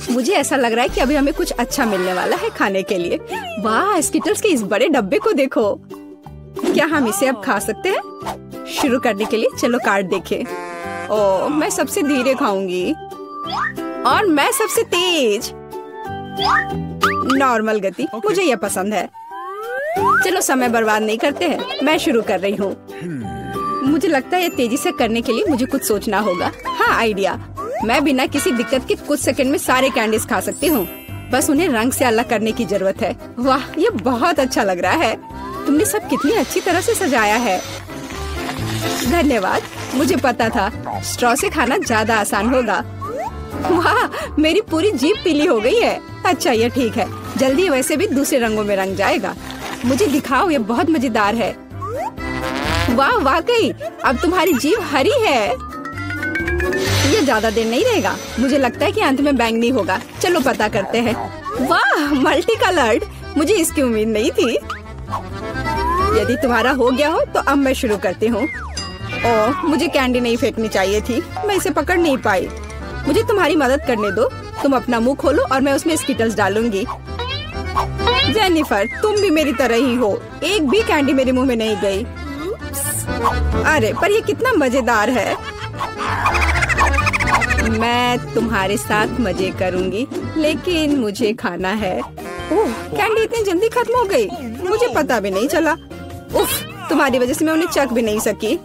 मुझे ऐसा लग रहा है कि अभी हमें कुछ अच्छा मिलने वाला है खाने के लिए। वाह, स्किटल्स के इस बड़े डब्बे को देखो। क्या हम इसे अब खा सकते हैं? शुरू करने के लिए चलो कार्ड देखें। ओह, मैं सबसे धीरे खाऊंगी और मैं सबसे तेज। नॉर्मल गति, मुझे यह पसंद है। चलो समय बर्बाद नहीं करते हैं, मैं शुरू कर रही हूँ। मुझे लगता है ये तेजी से करने के लिए मुझे कुछ सोचना होगा। हाँ, आइडिया। मैं बिना किसी दिक्कत के कुछ सेकंड में सारे कैंडीज खा सकती हूँ। बस उन्हें रंग से अलग करने की जरूरत है। वाह, ये बहुत अच्छा लग रहा है। तुमने सब कितनी अच्छी तरह से सजाया है। धन्यवाद। मुझे पता था स्ट्रॉ से खाना ज्यादा आसान होगा। वाह, मेरी पूरी जीभ पीली हो गई है। अच्छा, ये ठीक है। जल्दी वैसे भी दूसरे रंगों में रंग जाएगा। मुझे दिखाओ, ये बहुत मजेदार है। वाह, वाकई अब तुम्हारी जीभ हरी है। ये ज्यादा देर नहीं रहेगा। मुझे लगता है कि अंत में बैंगनी होगा। चलो पता करते हैं। वाह, मल्टी कलर्ड। मुझे इसकी उम्मीद नहीं थी। यदि तुम्हारा हो गया हो तो अब मैं शुरू करती हूँ। ओह, मुझे कैंडी नहीं फेंकनी चाहिए थी। मैं इसे पकड़ नहीं पाई। मुझे तुम्हारी मदद करने दो। तुम अपना मुंह खोलो और मैं उसमें स्किटल्स डालूंगी। जेनिफर, तुम भी मेरी तरह ही हो। एक भी कैंडी मेरे मुंह में नहीं गई। अरे, पर ये कितना मजेदार है। मैं तुम्हारे साथ मजे करूंगी, लेकिन मुझे खाना है। ओह, कैंडी इतनी जल्दी खत्म हो गई। मुझे पता भी नहीं चला। उफ, तुम्हारी वजह से मैं उन्हें चख भी नहीं सकी।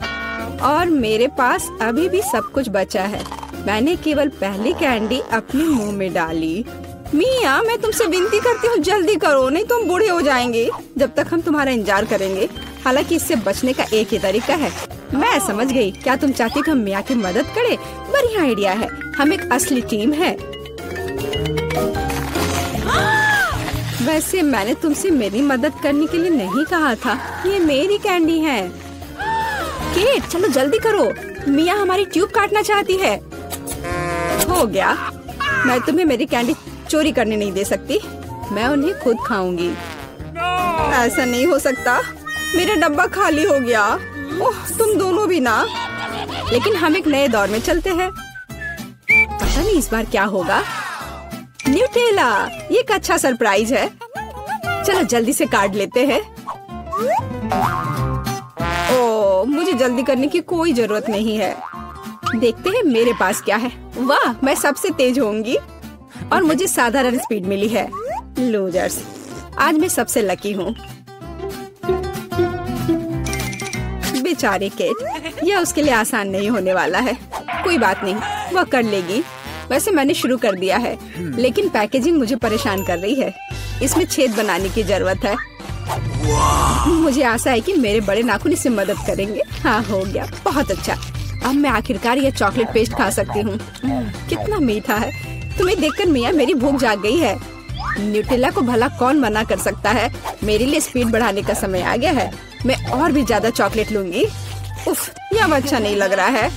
और मेरे पास अभी भी सब कुछ बचा है। मैंने केवल पहली कैंडी अपने मुंह में डाली। मिया, मैं तुमसे विनती करती हूँ, जल्दी करो, नहीं तो हम बूढ़े हो जाएंगे जब तक हम तुम्हारा इंतजार करेंगे। हालांकि इससे बचने का एक ही तरीका है। मैं समझ गई। क्या तुम चाहती कि हम मिया की मदद करें? बढ़िया आइडिया है। हम एक असली टीम है। वैसे मैंने तुमसे मेरी मदद करने के लिए नहीं कहा था। ये मेरी कैंडी है। केट, चलो जल्दी करो। मिया हमारी ट्यूब काटना चाहती है। हो गया। मैं तुम्हें मेरी कैंडी चोरी करने नहीं दे सकती। मैं उन्हें खुद खाऊंगी। ऐसा नहीं हो सकता। मेरा डब्बा खाली हो गया। ओह, तुम दोनों भी ना। लेकिन हम एक नए दौर में चलते हैं। पता नहीं इस बार क्या होगा। न्यूटेला, ये एक अच्छा सरप्राइज है। चलो जल्दी से काट लेते हैं। ओह, मुझे जल्दी करने की कोई जरूरत नहीं है। देखते हैं मेरे पास क्या है। वाह, मैं सबसे तेज होंगी और मुझे साधारण स्पीड मिली है। लूजर्स, आज मैं सबसे लकी हूँ। बेचारी केट, यह उसके लिए आसान नहीं होने वाला है। कोई बात नहीं, वह कर लेगी। वैसे मैंने शुरू कर दिया है, लेकिन पैकेजिंग मुझे परेशान कर रही है। इसमें छेद बनाने की जरूरत है। मुझे आशा है कि मेरे बड़े नाखून इससे मदद करेंगे। हाँ, हो गया। बहुत अच्छा। अब मैं आखिरकार यह चॉकलेट पेस्ट खा सकती हूँ। कितना मीठा है। तुम्हें देखकर मिया मेरी भूख जाग गई है। न्यूटेला को भला कौन मना कर सकता है। मेरे लिए स्पीड बढ़ाने का समय आ गया है। मैं और भी ज्यादा चॉकलेट लूंगी। उफ, यह अच्छा नहीं लग रहा है।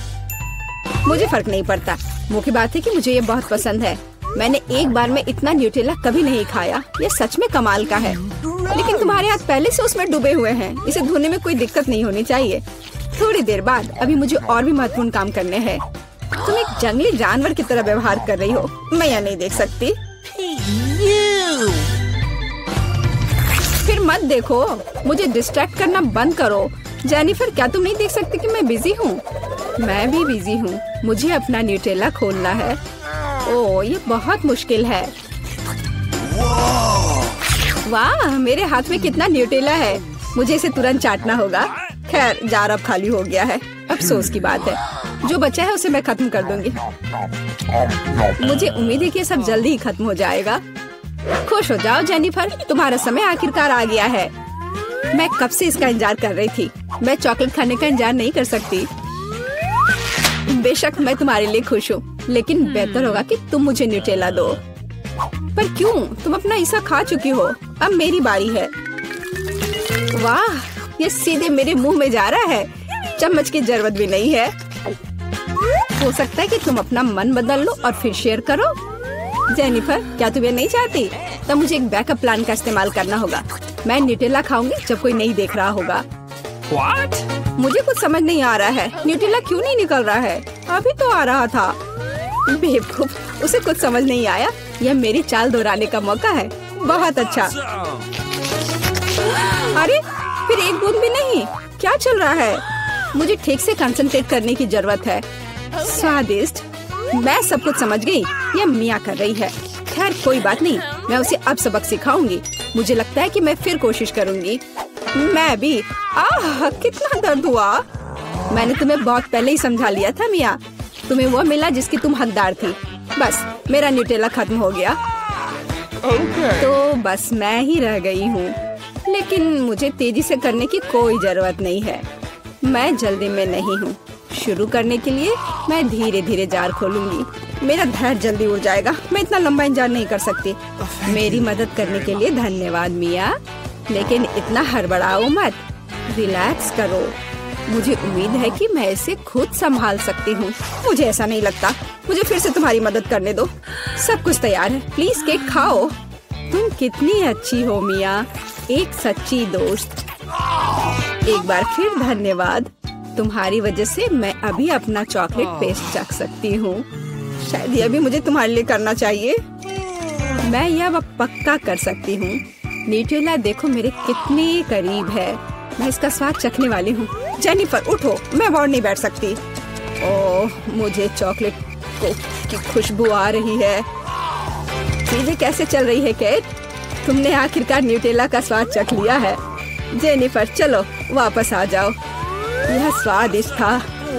मुझे फर्क नहीं पड़ता। मुख्य बात है कि मुझे ये बहुत पसंद है। मैंने एक बार में इतना न्यूटेला कभी नहीं खाया। ये सच में कमाल का है। लेकिन तुम्हारे हाथ पहले से उसमें डूबे हुए हैं। इसे धोने में कोई दिक्कत नहीं होनी चाहिए। थोड़ी देर बाद अभी मुझे और भी महत्वपूर्ण काम करने हैं। तुम एक जंगली जानवर की तरह व्यवहार कर रही हो। मैं यह नहीं देख सकती। फिर मत देखो। मुझे डिस्ट्रैक्ट करना बंद करो। जेनिफर, क्या तुम नहीं देख सकती कि मैं बिजी हूँ? मैं भी बिजी हूँ। मुझे अपना न्यूटेला खोलना है। ओह, ये बहुत मुश्किल है। वाह, मेरे हाथ में कितना न्यूटेला है। मुझे इसे तुरंत चाटना होगा। खैर, जार अब खाली हो गया है। अफसोस की बात है। जो बचा है उसे मैं खत्म कर दूंगी। मुझे उम्मीद है कि ये सब जल्दी ही खत्म हो जाएगा। खुश हो जाओ जेनिफर, तुम्हारा समय आखिरकार आ गया है। मैं कब से इसका इंतजार कर रही थी। मैं चॉकलेट खाने का इंतजार नहीं कर सकती। बेशक मैं तुम्हारे लिए खुश हूँ, लेकिन बेहतर होगा कि तुम मुझे न्यूटेला दो। पर क्यों? तुम अपना हिस्सा खा चुकी हो। अब मेरी बारी है। वाह, ये सीधे मेरे मुंह में जा रहा है। चम्मच की जरूरत भी नहीं है। हो सकता है कि तुम अपना मन बदल लो और फिर शेयर करो। जेनिफर, क्या तुम ये नहीं चाहती? तब मुझे एक बैकअप प्लान का इस्तेमाल करना होगा। मैं न्यूटेला खाऊंगी जब कोई नहीं देख रहा होगा। What? मुझे कुछ समझ नहीं आ रहा है। न्यूटेला क्यों नहीं निकल रहा है? अभी तो आ रहा था। बेवकूफ, उसे कुछ समझ नहीं आया। यह मेरी चाल दोहराने का मौका है। बहुत अच्छा। अरे फिर एक बूंद भी नहीं। क्या चल रहा है? मुझे ठीक से कंसंट्रेट करने की जरूरत है। स्वादिष्ट। मैं सब कुछ समझ गई। यह मिया कर रही है। खैर कोई बात नहीं, मैं उसे अब सबक सिखाऊंगी। मुझे लगता है कि मैं फिर कोशिश करूंगी। मैं भी। आह कितना दर्द हुआ। मैंने तुम्हें बहुत पहले ही समझा लिया था मिया। तुम्हें वो मिला जिसकी तुम हकदार थी। बस मेरा न्यूटेला खत्म हो गया। तो बस मैं ही रह गई हूँ। लेकिन मुझे तेजी से करने की कोई जरूरत नहीं है। मैं जल्दी में नहीं हूँ। शुरू करने के लिए मैं धीरे धीरे जार खोलूंगी। मेरा धैर्य जल्दी उड़ जाएगा। मैं इतना लंबा इंतजार नहीं कर सकती। मेरी मदद करने के लिए धन्यवाद मिया, लेकिन इतना हड़बड़ाओ मत। रिलैक्स करो। मुझे उम्मीद है कि मैं इसे खुद संभाल सकती हूँ। मुझे ऐसा नहीं लगता। मुझे फिर से तुम्हारी मदद करने दो। सब कुछ तैयार है। प्लीज केक खाओ। तुम कितनी अच्छी हो मिया, एक सच्ची दोस्त। एक बार फिर धन्यवाद। तुम्हारी वजह से मैं अभी अपना चॉकलेट पेस्ट चख सकती हूँ। शायद यह भी मुझे तुम्हारे लिए करना चाहिए। मैं यह पक्का कर सकती हूँ। न्यूटेला देखो मेरे कितने करीब है। मैं इसका स्वाद चखने वाली हूँ। जेनिफर उठो, मैं और नहीं बैठ सकती। ओह मुझे चॉकलेट की खुशबू आ रही है। चीजें कैसे चल रही है केट? तुमने आखिरकार न्यूटेला का स्वाद चख लिया है। जेनिफर चलो वापस आ जाओ। यह स्वादिष्ट था।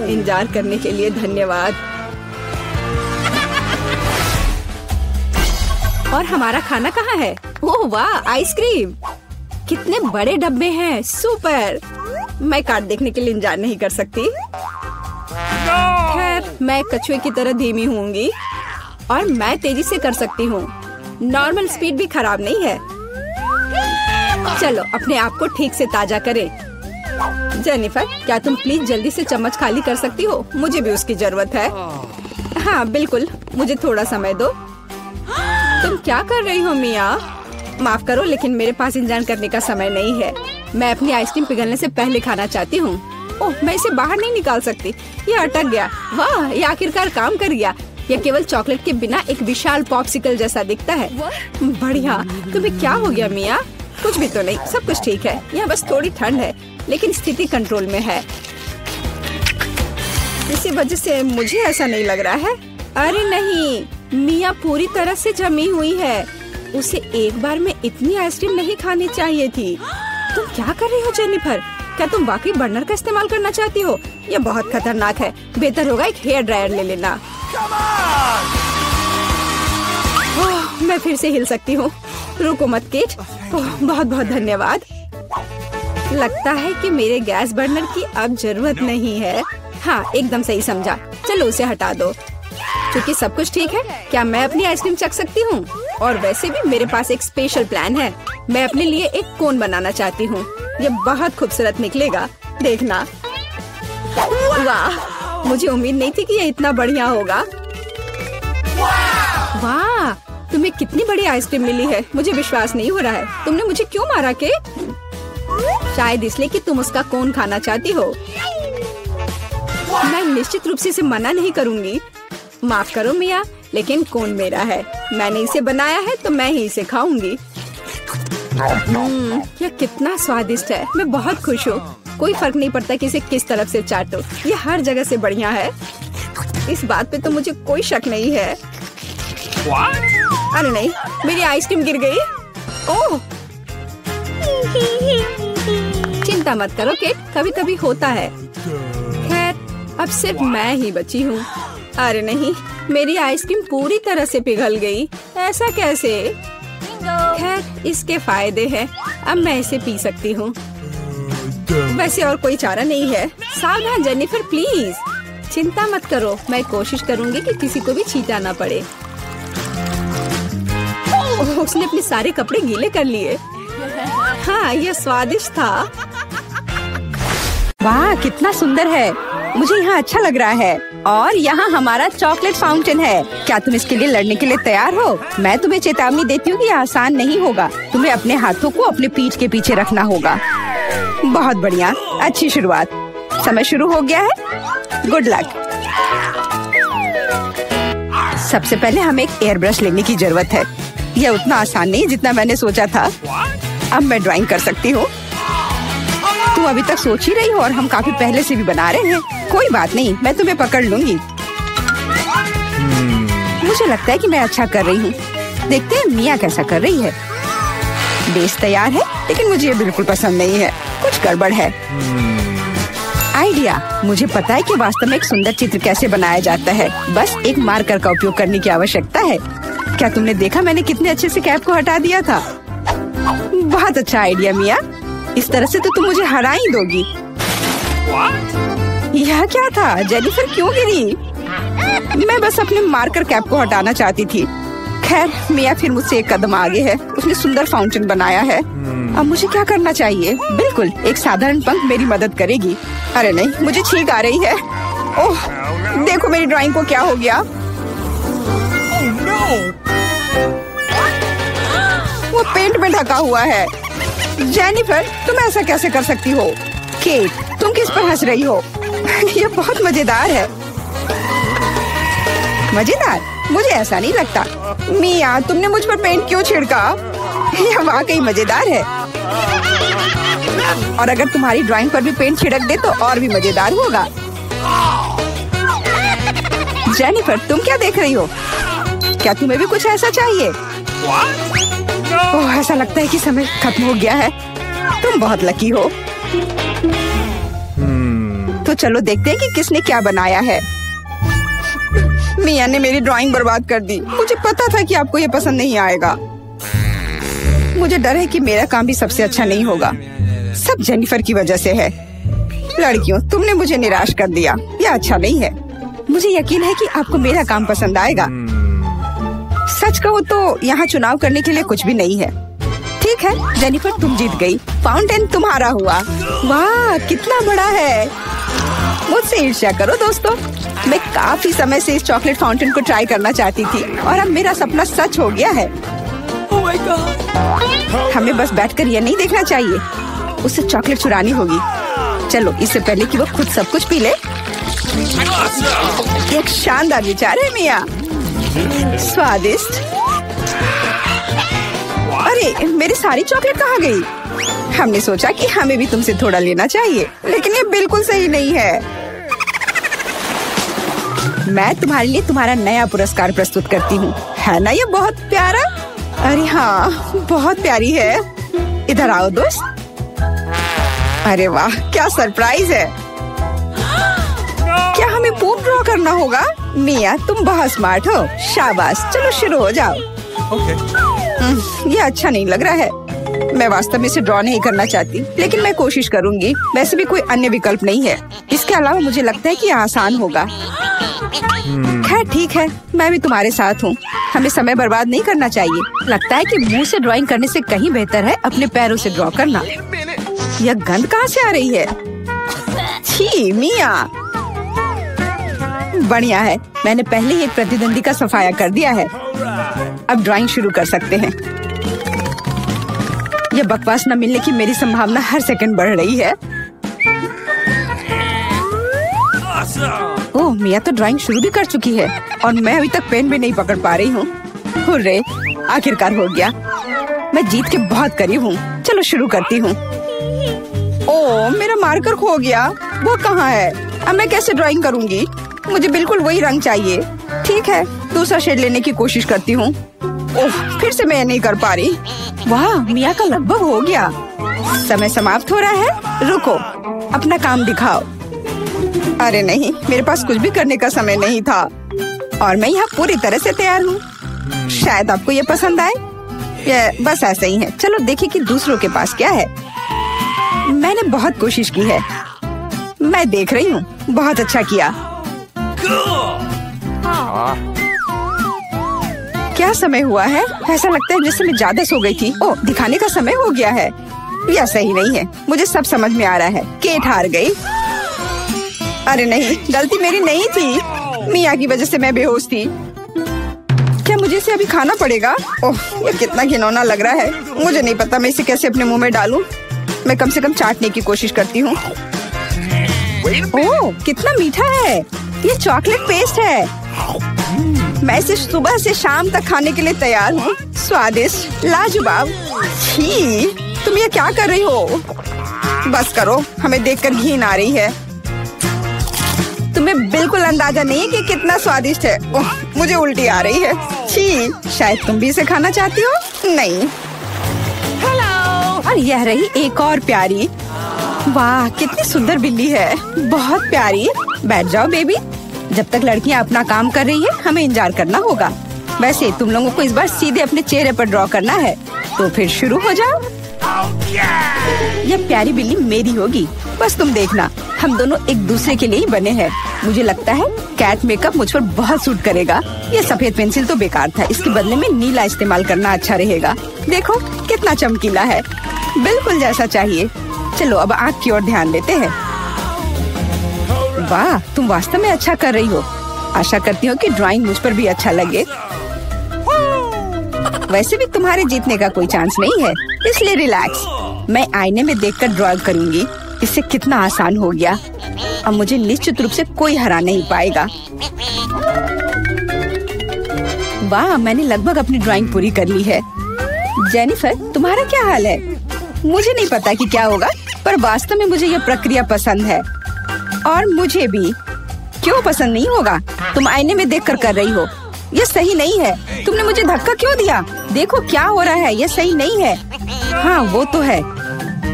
इंतजार करने के लिए धन्यवाद। और हमारा खाना कहाँ है? ओह वाह, आइसक्रीम। कितने बड़े डब्बे हैं। सुपर। मैं कार्ड देखने के लिए इंतजार नहीं कर सकती। खैर मैं कछुए की तरह धीमी होंगी और मैं तेजी से कर सकती हूँ। नॉर्मल स्पीड भी खराब नहीं है। चलो अपने आप को ठीक से ताजा करें। जेनिफर क्या तुम प्लीज जल्दी से चम्मच खाली कर सकती हो? मुझे भी उसकी जरूरत है। हाँ बिल्कुल, मुझे थोड़ा समय दो। तुम क्या कर रही हो मिया? माफ करो लेकिन मेरे पास इंतजार करने का समय नहीं है। मैं अपनी आइसक्रीम पिघलने से पहले खाना चाहती हूँ। ओह मैं इसे बाहर नहीं निकाल सकती। ये अटक गया। वाह ये आखिरकार काम कर गया। यह केवल चॉकलेट के बिना एक विशाल पॉप्सिकल जैसा दिखता है। बढ़िया। तुम्हें क्या हो गया मिया? कुछ भी तो नहीं, सब कुछ ठीक है। यहाँ बस थोड़ी ठंड है लेकिन स्थिति कंट्रोल में है। इसी वजह से मुझे ऐसा नहीं लग रहा है। अरे नहीं, मिया पूरी तरह से जमी हुई है। उसे एक बार में इतनी आइसक्रीम नहीं खानी चाहिए थी। तुम क्या कर रही हो जेनिफर? क्या तुम वाकई बर्नर का इस्तेमाल करना चाहती हो? यह बहुत खतरनाक है। बेहतर होगा एक हेयर ड्रायर ले लेना। मैं फिर से हिल सकती हूँ। रुको मत केट। बहुत बहुत धन्यवाद। लगता है कि मेरे गैस बर्नर की अब जरूरत नहीं है। हाँ एकदम सही समझा। चलो उसे हटा दो। क्योंकि सब कुछ ठीक है, क्या मैं अपनी आइसक्रीम चख सकती हूँ? और वैसे भी मेरे पास एक स्पेशल प्लान है। मैं अपने लिए एक कोन बनाना चाहती हूँ। ये बहुत खूबसूरत निकलेगा, देखना। वाह, मुझे उम्मीद नहीं थी कि ये इतना बढ़िया होगा। वाह, तुम्हें कितनी बड़ी आइसक्रीम मिली है। मुझे विश्वास नहीं हो रहा है। तुमने मुझे क्यों मारा के? शायद इसलिए कि तुम उसका कोन खाना चाहती हो। मैं निश्चित रूप से इसे मना नहीं करूँगी। माफ करो मिया, लेकिन कोन मेरा है। मैंने इसे बनाया है तो मैं ही इसे खाऊंगी। यह कितना स्वादिष्ट है। मैं बहुत खुश हूँ। कोई फर्क नहीं पड़ता कि इसे किस तरफ से चाटो। ये हर जगह से बढ़िया है। इस बात पे तो मुझे कोई शक नहीं है। अरे नहीं, मेरी आइसक्रीम गिर गई। ओह, चिंता मत करो केट, कभी कभी होता है। खैर, अब सिर्फ मैं ही बची हूँ। अरे नहीं, मेरी आइसक्रीम पूरी तरह से पिघल गई। ऐसा कैसे? खैर, इसके फायदे हैं। अब मैं इसे पी सकती हूँ। वैसे और कोई चारा नहीं है। सावधान जेनिफर, प्लीज। चिंता मत करो, मैं कोशिश करूँगी कि किसी को भी छींटा ना पड़े। उसने अपने सारे कपड़े गीले कर लिए। हाँ, यह स्वादिष्ट था। वाह, कितना सुंदर है। मुझे यहाँ अच्छा लग रहा है। और यहाँ हमारा चॉकलेट फाउंटेन है। क्या तुम इसके लिए लड़ने के लिए तैयार हो? मैं तुम्हें चेतावनी देती हूँ कि यह आसान नहीं होगा। तुम्हें अपने हाथों को अपने पीठ के पीछे रखना होगा। बहुत बढ़िया, अच्छी शुरुआत। समय शुरू हो गया है। Good luck. सबसे पहले हमें एक एयर ब्रश लेने की जरूरत है। यह उतना आसान नहीं जितना मैंने सोचा था। अब मैं ड्राइंग कर सकती हूँ। तुम अभी तक सोच ही रही हो और हम काफी पहले से भी बना रहे हैं। कोई बात नहीं, मैं तुम्हें पकड़ लूंगी। मुझे लगता है कि मैं अच्छा कर रही हूँ। देखते हैं मिया कैसा कर रही है। बेस तैयार है, लेकिन मुझे ये बिल्कुल पसंद नहीं है। कुछ गड़बड़ है। आइडिया, मुझे पता है कि वास्तव में एक सुंदर चित्र कैसे बनाया जाता है। बस एक मार्कर का उपयोग करने की आवश्यकता है। क्या तुमने देखा मैंने कितने अच्छे से कैप को हटा दिया था? बहुत अच्छा आइडिया मिया। इस तरह से तो तुम मुझे हरा ही दोगी। यह क्या था? जेनिफर क्यों गिरी? मैं बस अपने मार्कर कैप को हटाना चाहती थी। खैर, मिया फिर मुझसे एक कदम आगे है। उसने सुंदर फाउंटेन बनाया है। अब मुझे क्या करना चाहिए? बिल्कुल, एक साधारण पंख मेरी मदद करेगी। अरे नहीं, मुझे छींक आ रही है। ओह, देखो मेरी ड्राइंग को क्या हो गया। वो पेंट में ढका हुआ है। जेनिफर, तुम ऐसा कैसे कर सकती हो? केट, तुम किस पर हंस रही हो? यह बहुत मजेदार है। मजेदार? मुझे ऐसा नहीं लगता। मिया, तुमने मुझ पर पेंट क्यों छिड़का? यह वाकई मजेदार है। और अगर तुम्हारी ड्राइंग पर भी पेंट छिड़क दे तो और भी मजेदार होगा। जेनिफर, तुम क्या देख रही हो? क्या तुम्हें भी कुछ ऐसा चाहिए? ओह, ऐसा लगता है कि समय खत्म हो गया है। तुम बहुत लकी हो। तो चलो देखते हैं कि किसने क्या बनाया है। मिया ने मेरी ड्राइंग बर्बाद कर दी। मुझे पता था कि आपको ये पसंद नहीं आएगा। मुझे डर है कि मेरा काम भी सबसे अच्छा नहीं होगा। सब जेनिफर की वजह से है। लड़कियों, तुमने मुझे निराश कर दिया। यह अच्छा नहीं है। मुझे यकीन है कि आपको मेरा काम पसंद आएगा। सच कहूँ तो यहाँ चुनाव करने के लिए कुछ भी नहीं है। ठीक है जेनिफर, तुम जीत गई। फाउंटेन तुम्हारा हुआ। वाह, कितना बड़ा है। मुझसे ईर्ष्या करो दोस्तों। मैं काफी समय से इस चॉकलेट फाउंटेन को ट्राई करना चाहती थी और अब मेरा सपना सच हो गया है। Oh my God! हमें बस बैठकर यह नहीं देखना चाहिए, उसे चॉकलेट चुरानी होगी। चलो, इससे पहले कि वो खुद सब कुछ पी ले। एक शानदार विचार है मिया। स्वादिष्ट। अरे, मेरी सारी चॉकलेट कहाँ गई? हमने सोचा कि हमें भी तुमसे थोड़ा लेना चाहिए, लेकिन ये बिल्कुल सही नहीं है। मैं तुम्हारे लिए तुम्हारा नया पुरस्कार प्रस्तुत करती हूँ। है ना ये बहुत प्यारा? अरे हाँ, बहुत प्यारी है। इधर आओ दोस्त। अरे वाह, क्या सरप्राइज है। क्या हमें पूप ड्रॉ करना होगा? मिया, तुम बहुत स्मार्ट हो। शाबाश, चलो शुरू हो जाओ। ये अच्छा नहीं लग रहा है। मैं वास्तव में इसे ड्रॉ नहीं करना चाहती, लेकिन मैं कोशिश करूंगी। वैसे भी कोई अन्य विकल्प नहीं है। इसके अलावा मुझे लगता है कि यह आसान होगा। खैर ठीक है, मैं भी तुम्हारे साथ हूँ। हमें समय बर्बाद नहीं करना चाहिए। लगता है कि मुंह से ड्राइंग करने से कहीं बेहतर है अपने पैरों से ड्रॉ करना। यह गंध कहाँ से आ रही है? छी मिया। बढ़िया है, मैंने पहले ही एक प्रतिद्वंदी का सफाया कर दिया है। अब ड्राइंग शुरू कर सकते हैं। यह बकवास न मिलने की मेरी संभावना हर सेकंड बढ़ रही है। ओह, मिया तो ड्राइंग शुरू भी कर चुकी है और मैं अभी तक पेन भी नहीं पकड़ पा रही हूँ। हुर्रे, आखिरकार हो गया। मैं जीत के बहुत करीब हूँ। चलो शुरू करती हूँ। ओह, मेरा मार्कर खो गया। वो कहाँ है? अब मैं कैसे ड्राइंग करूँगी? मुझे बिल्कुल वही रंग चाहिए। ठीक है, दूसरा शेड लेने की कोशिश करती हूँ। ओह, फिर से मैं नहीं कर पा रही। वाह, मिया का लगभग हो गया। समय समाप्त हो रहा है। रुको, अपना काम दिखाओ। अरे नहीं, मेरे पास कुछ भी करने का समय नहीं था और मैं यहाँ पूरी तरह से तैयार हूँ। शायद आपको ये पसंद आए। ये बस ऐसा ही है। चलो देखें कि दूसरों के पास क्या है। मैंने बहुत कोशिश की है। मैं देख रही हूँ। बहुत अच्छा किया। क्या समय हुआ है? ऐसा लगता है जैसे मैं ज्यादा सो गई थी। ओह, दिखाने का समय हो गया है। यह सही नहीं है। मुझे सब समझ में आ रहा है। केट हार गई। अरे नहीं, गलती मेरी नहीं थी। मिया की वजह से मैं बेहोश थी। क्या मुझे इसे अभी खाना पड़ेगा? ओह, ये कितना घिनौना लग रहा है। मुझे नहीं पता मैं इसे कैसे अपने मुंह में डालूं। मैं कम से कम चाटने की कोशिश करती हूँ। ओह, कितना मीठा है। ये चॉकलेट पेस्ट है। मैं इसे सुबह से शाम तक खाने के लिए तैयार हूँ। स्वादिष्ट, लाजवाब। छी, तुम ये क्या कर रही हो? बस करो, हमें देखकर घिन आ रही है। तुम्हें बिल्कुल अंदाजा नहीं है कि कितना स्वादिष्ट है। ओह, मुझे उल्टी आ रही है। छी, शायद तुम भी इसे खाना चाहती हो? नहीं। हेलो। और यह रही एक और प्यारी। वाह, कितनी सुंदर बिल्ली है, बहुत प्यारी। बैठ जाओ बेबी। जब तक लड़कियां अपना काम कर रही है, हमें इंतजार करना होगा। वैसे तुम लोगों को इस बार सीधे अपने चेहरे पर ड्रॉ करना है, तो फिर शुरू हो जाओ। यह प्यारी बिल्ली मेरी होगी, बस तुम देखना। हम दोनों एक दूसरे के लिए ही बने हैं। मुझे लगता है कैट मेकअप मुझ पर बहुत सूट करेगा। ये सफेद पेंसिल तो बेकार था, इसके बदले में नीला इस्तेमाल करना अच्छा रहेगा। देखो कितना चमकीला है, बिल्कुल जैसा चाहिए। चलो अब आँख की ओर ध्यान देते हैं। वाह, तुम वास्तव में अच्छा कर रही हो। आशा करती हूँ कि ड्राइंग मुझ पर भी अच्छा लगे। वैसे भी तुम्हारे जीतने का कोई चांस नहीं है, इसलिए रिलैक्स। मैं आईने में देखकर ड्रॉ करूंगी। इससे कितना आसान हो गया। अब मुझे निश्चित रूप से कोई हरा नहीं पाएगा। वाह, मैंने लगभग अपनी ड्राइंग पूरी कर ली है। जेनिफर, तुम्हारा क्या हाल है? मुझे नहीं पता कि क्या होगा, पर वास्तव में मुझे यह प्रक्रिया पसंद है। और मुझे भी। क्यों पसंद नहीं होगा? तुम आईने में देखकर कर रही हो। यह सही नहीं है। तुमने मुझे धक्का क्यों दिया? देखो क्या हो रहा है, यह सही नहीं है। हाँ, वो तो है।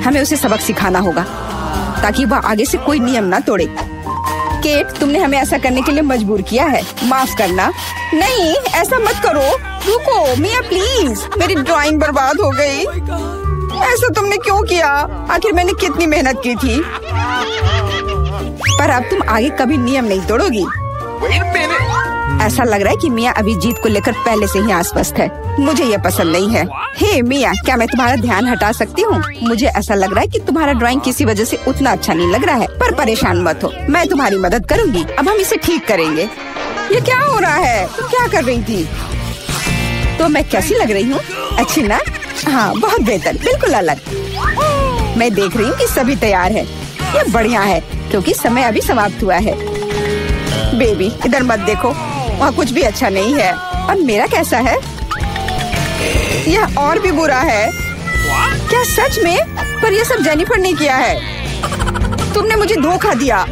हमें उसे सबक सिखाना होगा ताकि वह आगे से कोई नियम ना तोड़े। केट, तुमने हमें ऐसा करने के लिए मजबूर किया है, माफ करना। नहीं, ऐसा मत करो। रुको मिया, प्लीज। मेरी ड्राइंग बर्बाद हो गई। ऐसा तुमने क्यों किया? आखिर मैंने कितनी मेहनत की थी। पर अब तुम आगे कभी नियम नहीं तोड़ोगी। ऐसा लग रहा है कि मिया अभी जीत को लेकर पहले से ही आश्वस्त है। मुझे यह पसंद नहीं है। हे मिया, क्या मैं तुम्हारा ध्यान हटा सकती हूँ? मुझे ऐसा लग रहा है कि तुम्हारा ड्राइंग किसी वजह से उतना अच्छा नहीं लग रहा है, पर परेशान मत हो, मैं तुम्हारी मदद करूँगी। अब हम इसे ठीक करेंगे। ये क्या हो रहा है? तुम क्या कर रही थी? तो मैं कैसी लग रही हूँ? अच्छी ना? हाँ, बहुत बेहतर, बिल्कुल अलग। मैं देख रही हूँ कि सभी तैयार है। ये बढ़िया है, क्योंकि समय अभी समाप्त हुआ है। बेबी, इधर मत देखो, वहाँ कुछ भी अच्छा नहीं है। और मेरा कैसा है? यह और भी बुरा है। क्या सच में? पर यह सब जेनिफर ने किया है। तुमने मुझे धोखा दिया।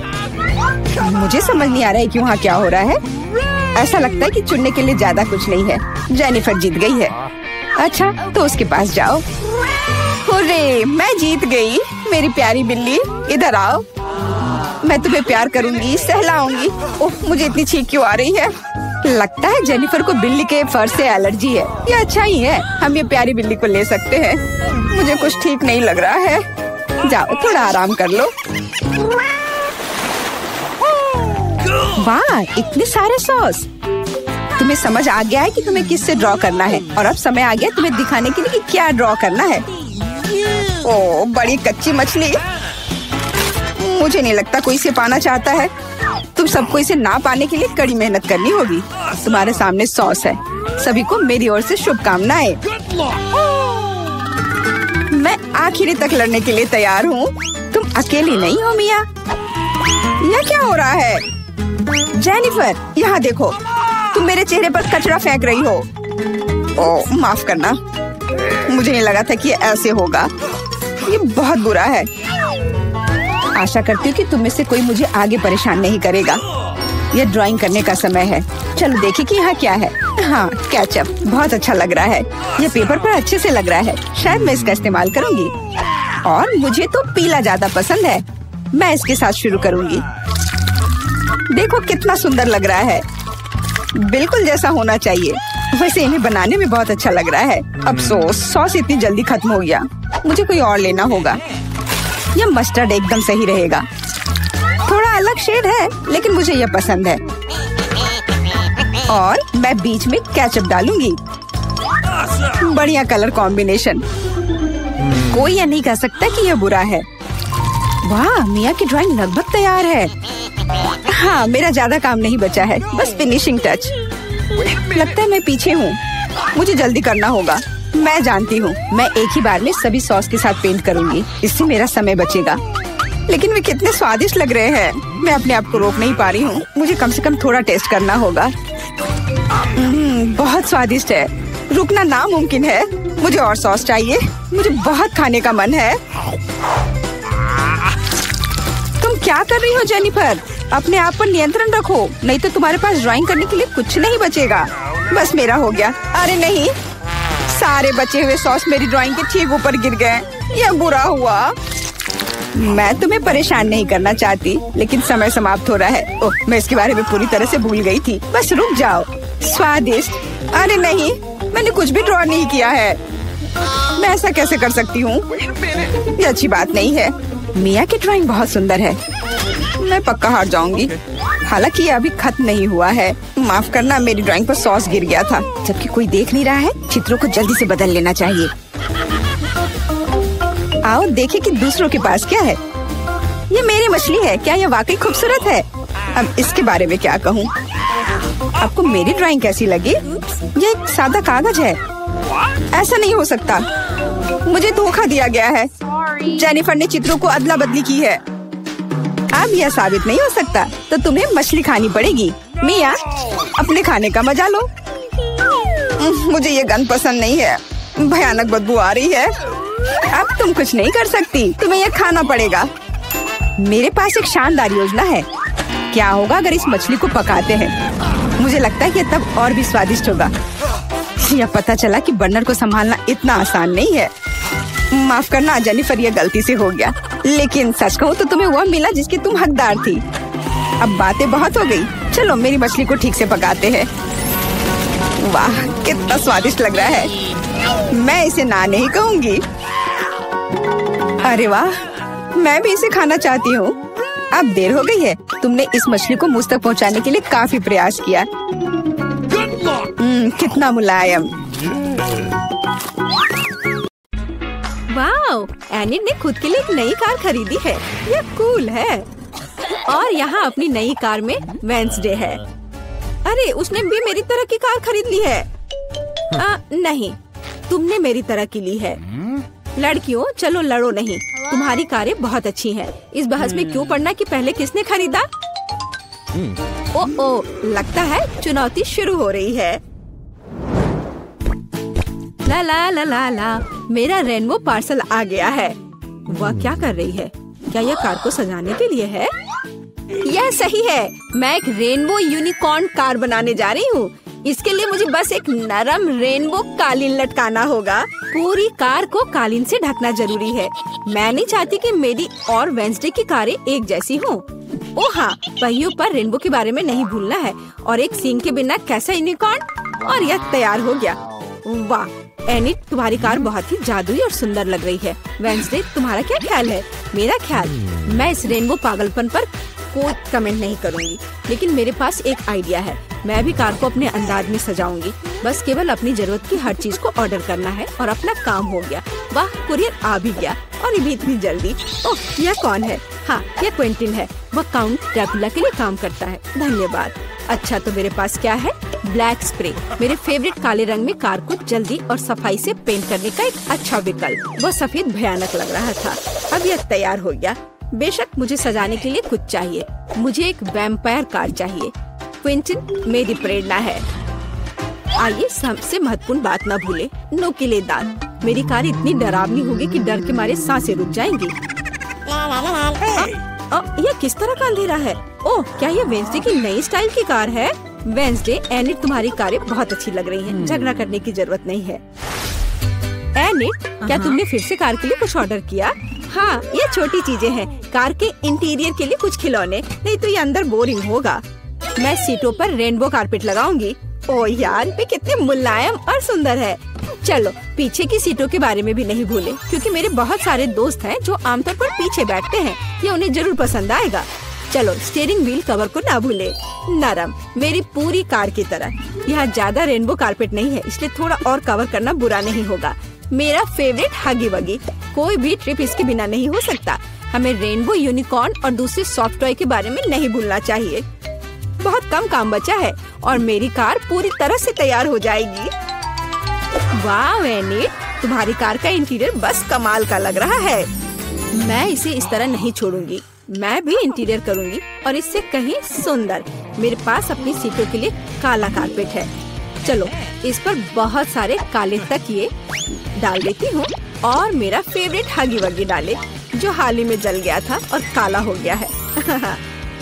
मुझे समझ नहीं आ रहा है कि वहाँ क्या हो रहा है। ऐसा लगता है कि चुनने के लिए ज्यादा कुछ नहीं है। जेनिफर जीत गई है। अच्छा, तो उसके पास जाओ। हुर्रे, मैं जीत गई। मेरी प्यारी बिल्ली, इधर आओ। मैं तुम्हें प्यार करूंगी, सहलाऊंगी। ओह, मुझे इतनी छींक क्यों आ रही है? लगता है जेनिफर को बिल्ली के फर से एलर्जी है। ये अच्छा ही है, हम ये प्यारी बिल्ली को ले सकते हैं। मुझे कुछ ठीक नहीं लग रहा है। जाओ, थोड़ा आराम कर लो। वाह, इतने सारे सॉस। तुम्हें समझ आ गया है कि तुम्हें किससे ड्रॉ करना है, और अब समय आ गया तुम्हें दिखाने के लिए कि क्या ड्रॉ करना है। ओह, बड़ी कच्ची मछली। मुझे नहीं लगता कोई इसे पाना चाहता है। तुम सबको इसे ना पाने के लिए कड़ी मेहनत करनी होगी। तुम्हारे सामने सॉस है। सभी को मेरी ओर से शुभकामनाएं। मैं आखिरी तक लड़ने के लिए तैयार हूँ। तुम अकेली नहीं हो मिया। यह क्या हो रहा है? जेनिफर, यहाँ देखो, तुम मेरे चेहरे पर कचरा फेंक रही हो। ओह, माफ करना, मुझे नहीं लगा था कि ऐसे होगा। ये बहुत बुरा है। आशा करती हूँ कि तुम में से कोई मुझे आगे परेशान नहीं करेगा। यह ड्राइंग करने का समय है। चलो देखिए कि यहाँ क्या है। हाँ, केचप बहुत अच्छा लग रहा है। यह पेपर पर अच्छे से लग रहा है। शायद मैं इसका इस्तेमाल करूँगी। और मुझे तो पीला ज्यादा पसंद है। मैं इसके साथ शुरू करूँगी। देखो कितना सुंदर लग रहा है, बिल्कुल जैसा होना चाहिए। वैसे इन्हें बनाने में बहुत अच्छा लग रहा है। अफसोस, सॉस इतनी जल्दी खत्म हो गया। मुझे कोई और लेना होगा। यह मस्टर्ड एकदम सही रहेगा। थोड़ा अलग शेड है, लेकिन मुझे यह पसंद है। और मैं बीच में केचप डालूंगी। बढ़िया कलर कॉम्बिनेशन। कोई यह नहीं कह सकता कि यह बुरा है। वाह, मिया की ड्राइंग लगभग तैयार है। हाँ, मेरा ज्यादा काम नहीं बचा है, बस फिनिशिंग टच। लगता है मैं पीछे हूँ। मुझे जल्दी करना होगा। मैं जानती हूँ, मैं एक ही बार में सभी सॉस के साथ पेंट करूँगी। इससे मेरा समय बचेगा। लेकिन वे कितने स्वादिष्ट लग रहे हैं। मैं अपने आप को रोक नहीं पा रही हूँ। मुझे कम से कम थोड़ा टेस्ट करना होगा। बहुत स्वादिष्ट है। रुकना नामुमकिन है। मुझे और सॉस चाहिए। मुझे बहुत खाने का मन है। तुम क्या कर रही हो जेनिफर? अपने आप पर नियंत्रण रखो, नहीं तो तुम्हारे पास ड्राइंग करने के लिए कुछ नहीं बचेगा। बस मेरा हो गया। अरे नहीं, सारे बचे हुए सॉस मेरी ड्राइंग के ठीक ऊपर गिर गए। यह बुरा हुआ। मैं तुम्हें परेशान नहीं करना चाहती, लेकिन समय समाप्त हो रहा है। ओह, मैं इसके बारे में पूरी तरह से भूल गई थी। बस रुक जाओ। स्वादिष्ट। अरे नहीं, मैंने कुछ भी ड्रॉ नहीं किया है। मैं ऐसा कैसे कर सकती हूँ? ये अच्छी बात नहीं है। मिया की ड्राइंग बहुत सुंदर है। मैं पक्का हार जाऊंगी। हालांकि ये अभी खत्म नहीं हुआ है। माफ करना, मेरी ड्राइंग पर सॉस गिर गया था। जबकि कोई देख नहीं रहा है, चित्रों को जल्दी से बदल लेना चाहिए। आओ देखें कि दूसरों के पास क्या है। ये मेरी मछली है। क्या ये वाकई खूबसूरत है? अब इसके बारे में क्या कहूँ? आपको मेरी ड्राइंग कैसी लगी? ये एक सादा कागज है। ऐसा नहीं हो सकता। मुझे धोखा दिया गया है। जेनिफर ने चित्रों को अदला बदली की है। अब यह साबित नहीं हो सकता, तो तुम्हें मछली खानी पड़ेगी। मिया, अपने खाने का मजा लो। मुझे ये गंध पसंद नहीं है। भयानक बदबू आ रही है। अब तुम कुछ नहीं कर सकती। तुम्हें यह खाना पड़ेगा। मेरे पास एक शानदार योजना है। क्या होगा अगर इस मछली को पकाते हैं? मुझे लगता है कि तब और भी स्वादिष्ट होगा। यह पता चला कि बर्नर को संभालना इतना आसान नहीं है। माफ करना जेनिफर, यह गलती से हो गया। लेकिन सच कहूँ तो तुम्हें वह मिला जिसकी तुम हकदार थी। अब बातें बहुत हो गई। चलो मेरी मछली को ठीक से पकाते हैं। वाह, कितना स्वादिष्ट लग रहा है। मैं इसे ना नहीं कहूँगी। अरे वाह, मैं भी इसे खाना चाहती हूँ। अब देर हो गई है। तुमने इस मछली को मुझ तक पहुँचाने के लिए काफी प्रयास किया। कितना मुलायम। वाओ, एनिट ने खुद के लिए एक नई कार खरीदी है। यह कूल है। और यहाँ अपनी नई कार में वेंसडे है। अरे, उसने भी मेरी तरह की कार खरीद ली है। नहीं, तुमने मेरी तरह की ली है। लड़कियों, चलो लड़ो नहीं। तुम्हारी कारें बहुत अच्छी हैं। इस बहस में क्यों पड़ना कि पहले किसने खरीदा? ओ, लगता है चुनौती शुरू हो रही है। ला ला ला ला ला, मेरा रेनबो पार्सल आ गया है। वह क्या कर रही है? क्या यह कार को सजाने के लिए है? यह सही है। मैं एक रेनबो यूनिकॉर्न कार बनाने जा रही हूँ। इसके लिए मुझे बस एक नरम रेनबो कालीन लटकाना होगा। पूरी कार को कालीन से ढकना जरूरी है। मैं नहीं चाहती कि मेरी और वेंसडे की कारें एक जैसी हों। ओह हाँ, पहियों पर रेनबो के बारे में नहीं भूलना है। और एक सींग के बिना कैसा यूनिकॉर्न। और यह तैयार हो गया। वाह एनिट, तुम्हारी कार बहुत ही जादुई और सुंदर लग रही है। वेंसडे, तुम्हारा क्या ख्याल है? मेरा ख्याल, मैं इस रेनबो पागलपन पर कोई कमेंट नहीं करूंगी। लेकिन मेरे पास एक आइडिया है। मैं भी कार को अपने अंदाज में सजाऊंगी। बस केवल अपनी जरूरत की हर चीज को ऑर्डर करना है और अपना काम हो गया। वाह, कुरियर आ भी गया और ये भी इतनी जल्दी। ओह, यह कौन है? हाँ, यह क्विंटिन है। वह काउंट ड्रैकुला के लिए काम करता है। धन्यवाद। अच्छा, तो मेरे पास क्या है? ब्लैक स्प्रे, मेरे फेवरेट काले रंग में कार को जल्दी और सफाई से पेंट करने का एक अच्छा विकल्प। वह सफेद भयानक लग रहा था। अब यह तैयार हो गया। बेशक मुझे सजाने के लिए कुछ चाहिए। मुझे एक वैम्पायर कार चाहिए। क्विंटिन मेरी प्रेरणा है। आइए सबसे महत्वपूर्ण बात न भूले, नुकीले दांत। मेरी कार इतनी डरावनी होगी कि डर के मारे सांसें रुक जाएंगी। यह किस तरह का अंधेरा है? ओह, क्या यह वेंसडे की नई स्टाइल की कार है? वेंसडे, एनिट, तुम्हारी कारें बहुत अच्छी लग रही हैं। झगड़ा करने की जरूरत नहीं है। एनिट, क्या तुमने फिर से कार के लिए कुछ ऑर्डर किया? हाँ, ये छोटी चीजें हैं। कार के इंटीरियर के लिए कुछ खिलौने, नहीं तो ये अंदर बोरिंग होगा। मैं सीटों पर रेनबो कारपेट लगाऊंगी। ओह यार, ये कितने मुलायम और सुंदर है। चलो पीछे की सीटों के बारे में भी नहीं भूले, क्योंकि मेरे बहुत सारे दोस्त हैं जो आमतौर पर पीछे बैठते हैं। ये उन्हें जरूर पसंद आएगा। चलो स्टीयरिंग व्हील कवर को ना भूले, नरम, मेरी पूरी कार की तरह। यहाँ ज्यादा रेनबो कारपेट नहीं है, इसलिए थोड़ा और कवर करना बुरा नहीं होगा। मेरा फेवरेट हगी वगी, कोई भी ट्रिप इसके बिना नहीं हो सकता। हमें रेनबो यूनिकॉर्न और दूसरे सॉफ्ट टॉय के बारे में नहीं भूलना चाहिए। बहुत कम काम बचा है और मेरी कार पूरी तरह से तैयार हो जाएगी। वाह एनिट, तुम्हारी कार का इंटीरियर बस कमाल का लग रहा है। मैं इसे इस तरह नहीं छोड़ूंगी। मैं भी इंटीरियर करूंगी और इससे कहीं सुंदर। मेरे पास अपनी सीटों के लिए काला कारपेट है। चलो इस पर बहुत सारे काले तकिए डाल देती हूँ और मेरा फेवरेट हगी वगी डाले जो हाल ही में जल गया था और काला हो गया है।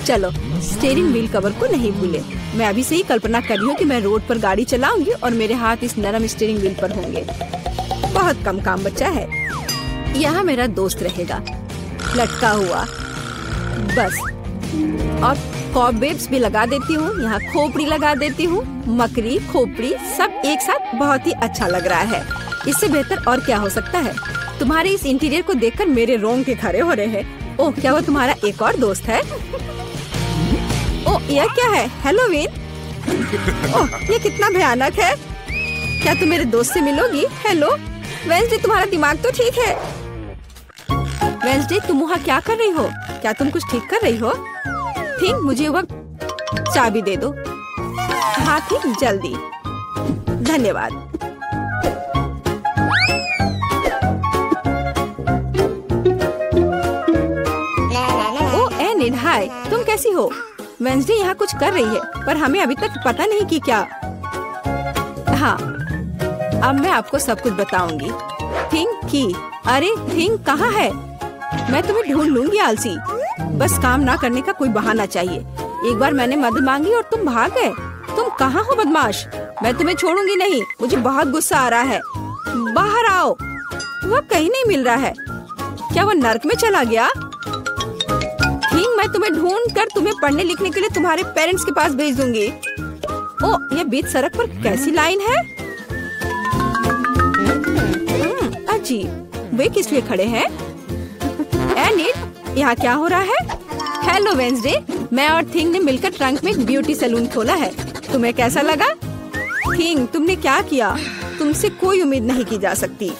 चलो स्टीयरिंग व्हील कवर को नहीं भूले। मैं अभी से ही कल्पना कर रही हूँ कि मैं रोड पर गाड़ी चलाऊंगी और मेरे हाथ इस नरम स्टीयरिंग व्हील पर होंगे। बहुत कम काम बचा है। यहाँ मेरा दोस्त रहेगा लटका हुआ बस, और कॉबवेब्स भी लगा देती हूँ। यहाँ खोपड़ी लगा देती हूँ। मकड़ी खोपड़ी सब एक साथ बहुत ही अच्छा लग रहा है। इससे बेहतर और क्या हो सकता है। तुम्हारे इस इंटीरियर को देखकर मेरे रोंगटे खड़े हो रहे हैं। ओह, क्या वो तुम्हारा एक और दोस्त है? ओह, यह क्या है? हेलोवीन। ओह, ये कितना भयानक है। क्या तुम मेरे दोस्त से मिलोगी? हेलो वेंसडे, तुम्हारा दिमाग तो ठीक है। वेंसडे, तुम वहाँ क्या कर रही हो? क्या तुम कुछ ठीक कर रही हो? थिंक, मुझे वक्त चाबी दे दो। हाँ थिंक, जल्दी। धन्यवाद। हाय, तुम कैसी हो? वेंसडे यहाँ कुछ कर रही है पर हमें अभी तक पता नहीं कि क्या। हाँ, अब मैं आपको सब कुछ बताऊंगी। थिंक की, अरे थिंक कहाँ है? मैं तुम्हें ढूंढ लूंगी आलसी। बस काम ना करने का कोई बहाना चाहिए। एक बार मैंने मदद मांगी और तुम भाग गए। तुम कहाँ हो बदमाश? मैं तुम्हें छोड़ूंगी नहीं। मुझे बहुत गुस्सा आ रहा है। बाहर आओ। वह कहीं नहीं मिल रहा है। क्या वो नर्क में चला गया? मैं तुम्हें ढूंढ कर तुम्हें पढ़ने लिखने के लिए तुम्हारे पेरेंट्स के पास भेज दूंगी। ओह, यह बीच सड़क पर कैसी लाइन है? अजीब, वे किस लिए खड़े हैं? एनिड, यहाँ क्या हो रहा है? हेलो वेंसडे, मैं और थिंग ने मिलकर ट्रंक में एक ब्यूटी सैलून खोला है। तुम्हें कैसा लगा? थिंग, तुमने क्या किया? तुमसे कोई उम्मीद नहीं की जा सकती।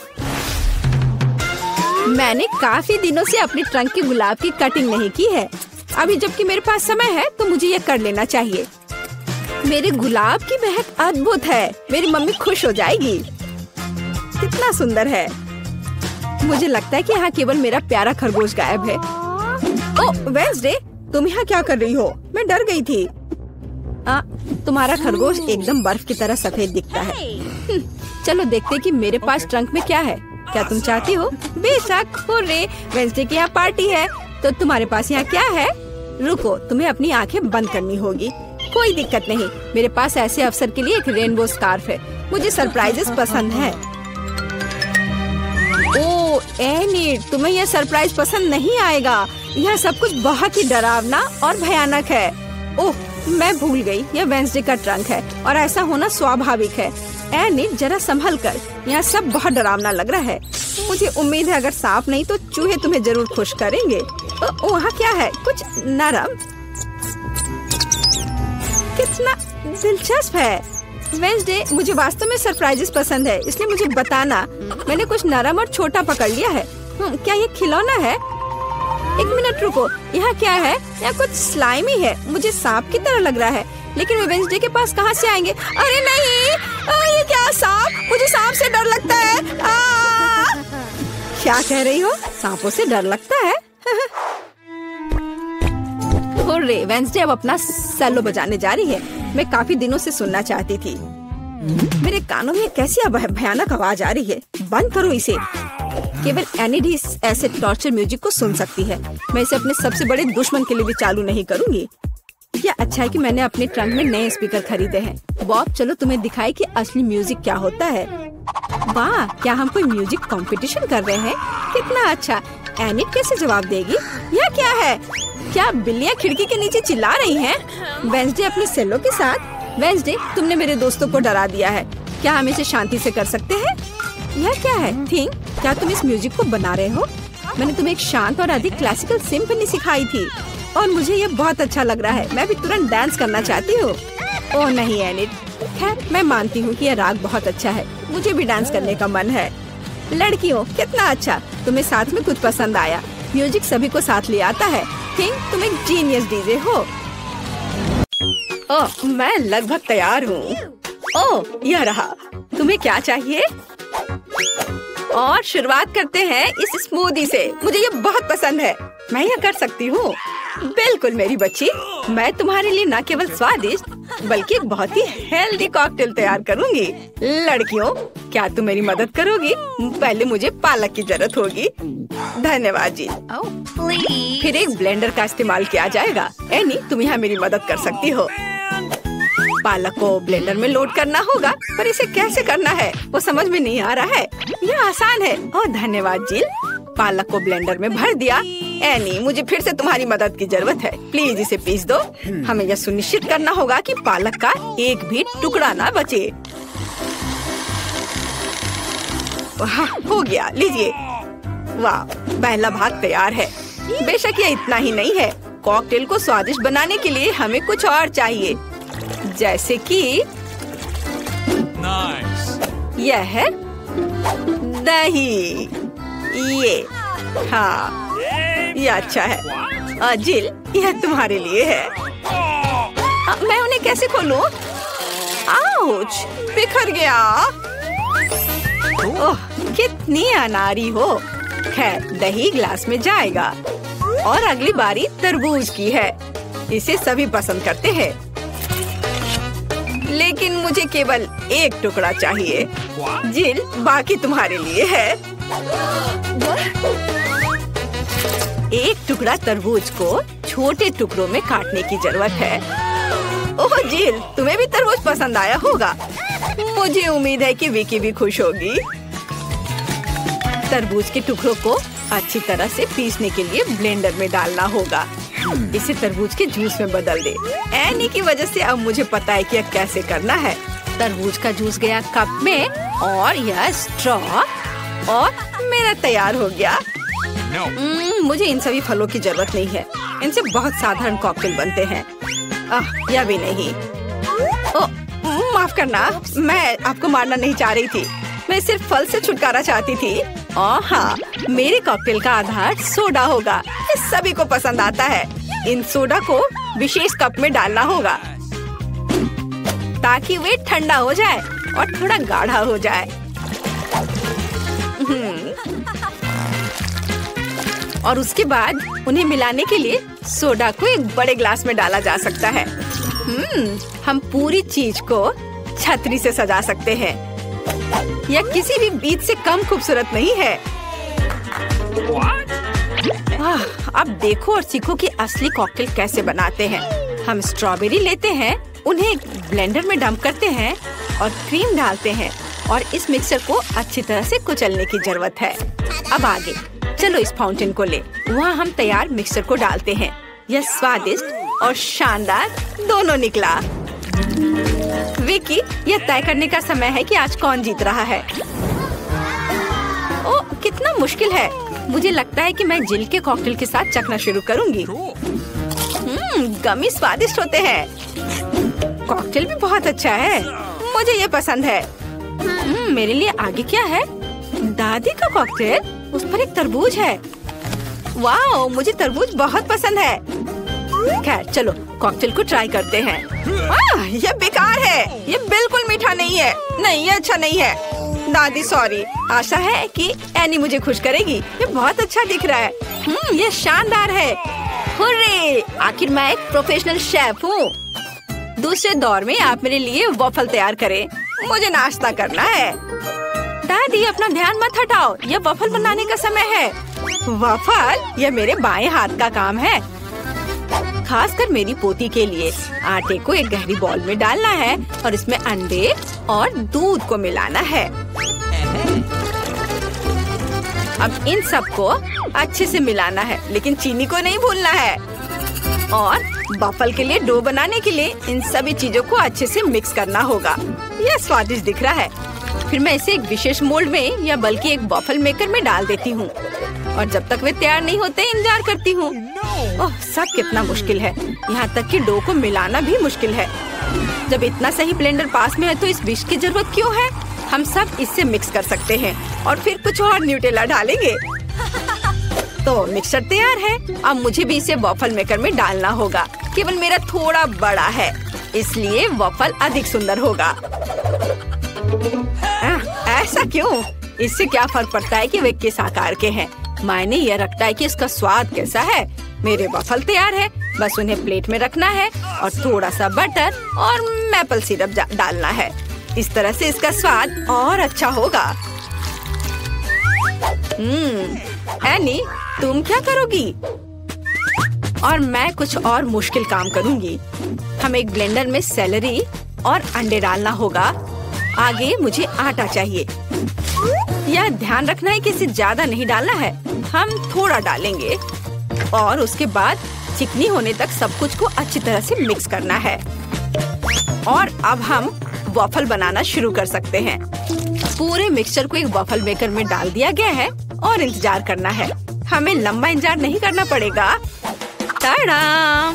मैंने काफी दिनों से अपने ट्रंक के गुलाब की कटिंग नहीं की है। अभी जबकि मेरे पास समय है तो मुझे ये कर लेना चाहिए। मेरे गुलाब की महक अद्भुत है। मेरी मम्मी खुश हो जाएगी। कितना सुंदर है। मुझे लगता है कि यहाँ केवल मेरा प्यारा खरगोश गायब है। ओह वेंसडे, तुम यहाँ क्या कर रही हो? मैं डर गई थी। तुम्हारा खरगोश एकदम बर्फ की तरह सफेद दिखता है। चलो देखते कि मेरे पास ट्रंक में क्या है। क्या तुम चाहती हो? बेशक। हुर्रे, वेंसडे की यहाँ पार्टी है। तो तुम्हारे पास यहाँ क्या है? रुको, तुम्हें अपनी आंखें बंद करनी होगी। कोई दिक्कत नहीं, मेरे पास ऐसे अवसर के लिए एक रेनबो स्कार्फ है। मुझे सरप्राइजेस पसंद है। ओह एनिड, तुम्हें यह सरप्राइज पसंद नहीं आएगा। यह सब कुछ बहुत ही डरावना और भयानक है। ओह, मैं भूल गई, यह वेंसडे का ट्रंक है और ऐसा होना स्वाभाविक है। एनिड, जरा संभल कर। यहाँ सब बहुत डरावना लग रहा है। मुझे उम्मीद है अगर सांप नहीं तो चूहे तुम्हें जरूर खुश करेंगे। वहाँ क्या है? कुछ नरम। कितना दिलचस्प है। वेंसडे, मुझे वास्तव में सरप्राइजेस पसंद है, इसलिए मुझे बताना। मैंने कुछ नरम और छोटा पकड़ लिया है। क्या ये खिलौना है? एक मिनट रुको, यहाँ क्या है? यहाँ कुछ स्लाइमी है। मुझे सांप की तरह लग रहा है, लेकिन वे वेंसडे के पास कहाँ से आएंगे? अरे नहीं, ये क्या सांप? मुझे सांप से डर लगता है। क्या कह रही हो? सांपों से डर लगता है? हुर्रे, वेंसडे अब अपना सेलो बजाने जा रही है। मैं काफी दिनों से सुनना चाहती थी। मेरे कानों में कैसी भयानक आवाज आ रही है। बंद करो इसे। केवल एनिड ही ऐसे टॉर्चर म्यूजिक को सुन सकती है। मैं इसे अपने सबसे बड़े दुश्मन के लिए भी चालू नहीं करूंगी। क्या अच्छा है कि मैंने अपने ट्रंक में नए स्पीकर खरीदे हैं। बॉब, चलो तुम्हें दिखाई कि असली म्यूजिक क्या होता है। वाह, क्या हम कोई म्यूजिक कंपटीशन कर रहे हैं? कितना अच्छा। एनिड कैसे जवाब देगी? यह क्या है? क्या बिल्लियाँ खिड़की के नीचे चिल्ला रही हैं? वेंसडे अपने सेलो के साथ। वेंसडे, तुमने मेरे दोस्तों को डरा दिया है। क्या हम इसे शांति से कर सकते हैं? यह क्या है? थिंक, क्या तुम इस म्यूजिक को बना रहे हो? मैंने तुम्हें एक शांत और अधिक क्लासिकल सिम्फनी सिखाई थी और मुझे ये बहुत अच्छा लग रहा है। मैं भी तुरंत डांस करना चाहती हूँ। ओह नहीं एनिड, खैर मैं मानती हूँ कि यह राग बहुत अच्छा है। मुझे भी डांस करने का मन है। लड़कियों, कितना अच्छा, तुम्हें साथ में कुछ पसंद आया। म्यूजिक सभी को साथ ले आता है। थिंक, तुम एक जीनियस डीजे हो। ओह, मैं लगभग तैयार हूँ। ओह, यह रहा। तुम्हें क्या चाहिए? और शुरुआत करते हैं इस स्मूदी से। मुझे ये बहुत पसंद है। मैं यह कर सकती हूँ। बिल्कुल मेरी बच्ची, मैं तुम्हारे लिए न केवल स्वादिष्ट बल्कि एक बहुत ही हेल्दी कॉकटेल तैयार करूंगी। लड़कियों, क्या तुम मेरी मदद करोगी? पहले मुझे पालक की जरूरत होगी। धन्यवाद जी। फिर एक ब्लेंडर का इस्तेमाल किया जाएगा। एनी, तुम यहाँ मेरी मदद कर सकती हो। पालक को ब्लेंडर में लोड करना होगा, पर इसे कैसे करना है वो समझ में नहीं आ रहा है। यह आसान है। ओह धन्यवाद जिल। पालक को ब्लेंडर में भर दिया। एनी, मुझे फिर से तुम्हारी मदद की जरूरत है। प्लीज इसे पीस दो। हमें यह सुनिश्चित करना होगा कि पालक का एक भी टुकड़ा ना बचे। हो गया, लीजिए। वाह, पहला भाग तैयार है। बेशक यह इतना ही नहीं है। कॉकटेल को स्वादिष्ट बनाने के लिए हमें कुछ और चाहिए, जैसे कि यह है दही। ये हाँ, ये अच्छा है। जिल, यह तुम्हारे लिए है। मैं उन्हें कैसे खोलूं? आउच, बिखर गया। ओह, कितनी अनाड़ी हो। खैर, दही ग्लास में जाएगा। और अगली बारी तरबूज की है। इसे सभी पसंद करते हैं, लेकिन मुझे केवल एक टुकड़ा चाहिए। जिल, बाकी तुम्हारे लिए है। एक टुकड़ा तरबूज को छोटे टुकड़ों में काटने की जरूरत है। ओह जिल, तुम्हें भी तरबूज पसंद आया होगा। मुझे उम्मीद है कि विकी भी खुश होगी। तरबूज के टुकड़ों को अच्छी तरह से पीसने के लिए ब्लेंडर में डालना होगा। इसे तरबूज के जूस में बदल दे। एनी की वजह से अब मुझे पता है कि यह कैसे करना है। तरबूज का जूस गया कप में और यह स्ट्रॉ और मेरा तैयार हो गया। मुझे इन सभी फलों की जरूरत नहीं है। इनसे बहुत साधारण कॉकटेल बनते हैं। यह भी नहीं। माफ करना, मैं आपको मारना नहीं चाह रही थी। मैं सिर्फ फल से छुटकारा चाहती थी। हाँ, मेरे कॉकटेल का आधार सोडा होगा। ये सभी को पसंद आता है। इन सोडा को विशेष कप में डालना होगा ताकि वे ठंडा हो जाए और थोड़ा गाढ़ा हो जाए। और उसके बाद उन्हें मिलाने के लिए सोडा को एक बड़े ग्लास में डाला जा सकता है। हम पूरी चीज को छतरी से सजा सकते हैं। यह किसी भी बीज से कम खूबसूरत नहीं है। अब देखो और सीखो कि असली कॉकटेल कैसे बनाते हैं। हम स्ट्रॉबेरी लेते हैं, उन्हें ब्लेंडर में डंप करते हैं और क्रीम डालते हैं और इस मिक्सर को अच्छी तरह से कुचलने की जरूरत है। अब आगे चलो इस फाउंटेन को ले। वहाँ हम तैयार मिक्सर को डालते हैं। यह स्वादिष्ट और शानदार दोनों निकला। विकी, यह तय करने का समय है कि आज कौन जीत रहा है। ओह, कितना मुश्किल है। मुझे लगता है कि मैं जिल के कॉकटेल के साथ चखना शुरू करूंगी। गमी स्वादिष्ट होते हैं। कॉकटेल भी बहुत अच्छा है। मुझे ये पसंद है। मेरे लिए आगे क्या है? दादी का कॉकटेल, उस पर एक तरबूज है। वाह, मुझे तरबूज बहुत पसंद है। खैर चलो कॉकटेल को ट्राई करते हैं। ये बेकार है। ये बिल्कुल मीठा नहीं है। नहीं, ये अच्छा नहीं है। दादी सॉरी। आशा है कि एनी मुझे खुश करेगी। ये बहुत अच्छा दिख रहा है। ये शानदार है। हुर्रे! आखिर मैं एक प्रोफेशनल शेफ हूँ। दूसरे दौर में आप मेरे लिए वॉफल तैयार करें। मुझे नाश्ता करना है। दादी, अपना ध्यान मत हटाओ। यह वॉफल बनाने का समय है। वॉफल? यह मेरे बाएं हाथ का काम है, खासकर मेरी पोती के लिए। आटे को एक गहरी बॉल में डालना है और इसमें अंडे और दूध को मिलाना है। अब इन सबको अच्छे से मिलाना है, लेकिन चीनी को नहीं भूलना है। और वॉफल के लिए डो बनाने के लिए इन सभी चीजों को अच्छे से मिक्स करना होगा। यह स्वादिष्ट दिख रहा है। फिर मैं इसे एक विशेष मोल्ड में या बल्कि एक वॉफल मेकर में डाल देती हूँ और जब तक वे तैयार नहीं होते इंतजार करती हूँ। ओह, सब कितना मुश्किल है। यहाँ तक कि डो को मिलाना भी मुश्किल है। जब इतना सही ब्लेंडर पास में है तो इस विश की जरूरत क्यों है? हम सब इससे मिक्स कर सकते हैं और फिर कुछ और न्यूटेला डालेंगे। तो मिक्सचर तैयार है। अब मुझे भी इसे वॉफल मेकर में डालना होगा। केवल मेरा थोड़ा बड़ा है, इसलिए वॉफल अधिक सुंदर होगा। ऐसा क्यों? इससे क्या फर्क पड़ता है कि वे किस आकार के हैं? मायने यह रखता है कि इसका स्वाद कैसा है। मेरे वॉफल तैयार है। बस उन्हें प्लेट में रखना है और थोड़ा सा बटर और मैपल सिरप डालना है। इस तरह से इसका स्वाद और अच्छा होगा। एनी, तुम क्या करोगी? और मैं कुछ और मुश्किल काम करूंगी। हमें एक ब्लेंडर में सेलरी और अंडे डालना होगा। आगे मुझे आटा चाहिए। यह ध्यान रखना है कि इसे ज्यादा नहीं डालना है, हम थोड़ा डालेंगे और उसके बाद चिकनी होने तक सब कुछ को अच्छी तरह से मिक्स करना है। और अब हम वॉफल बनाना शुरू कर सकते हैं। पूरे मिक्सचर को एक वॉफल मेकर में डाल दिया गया है और इंतजार करना है। हमें लंबा इंतजार नहीं करना पड़ेगा। टाडा!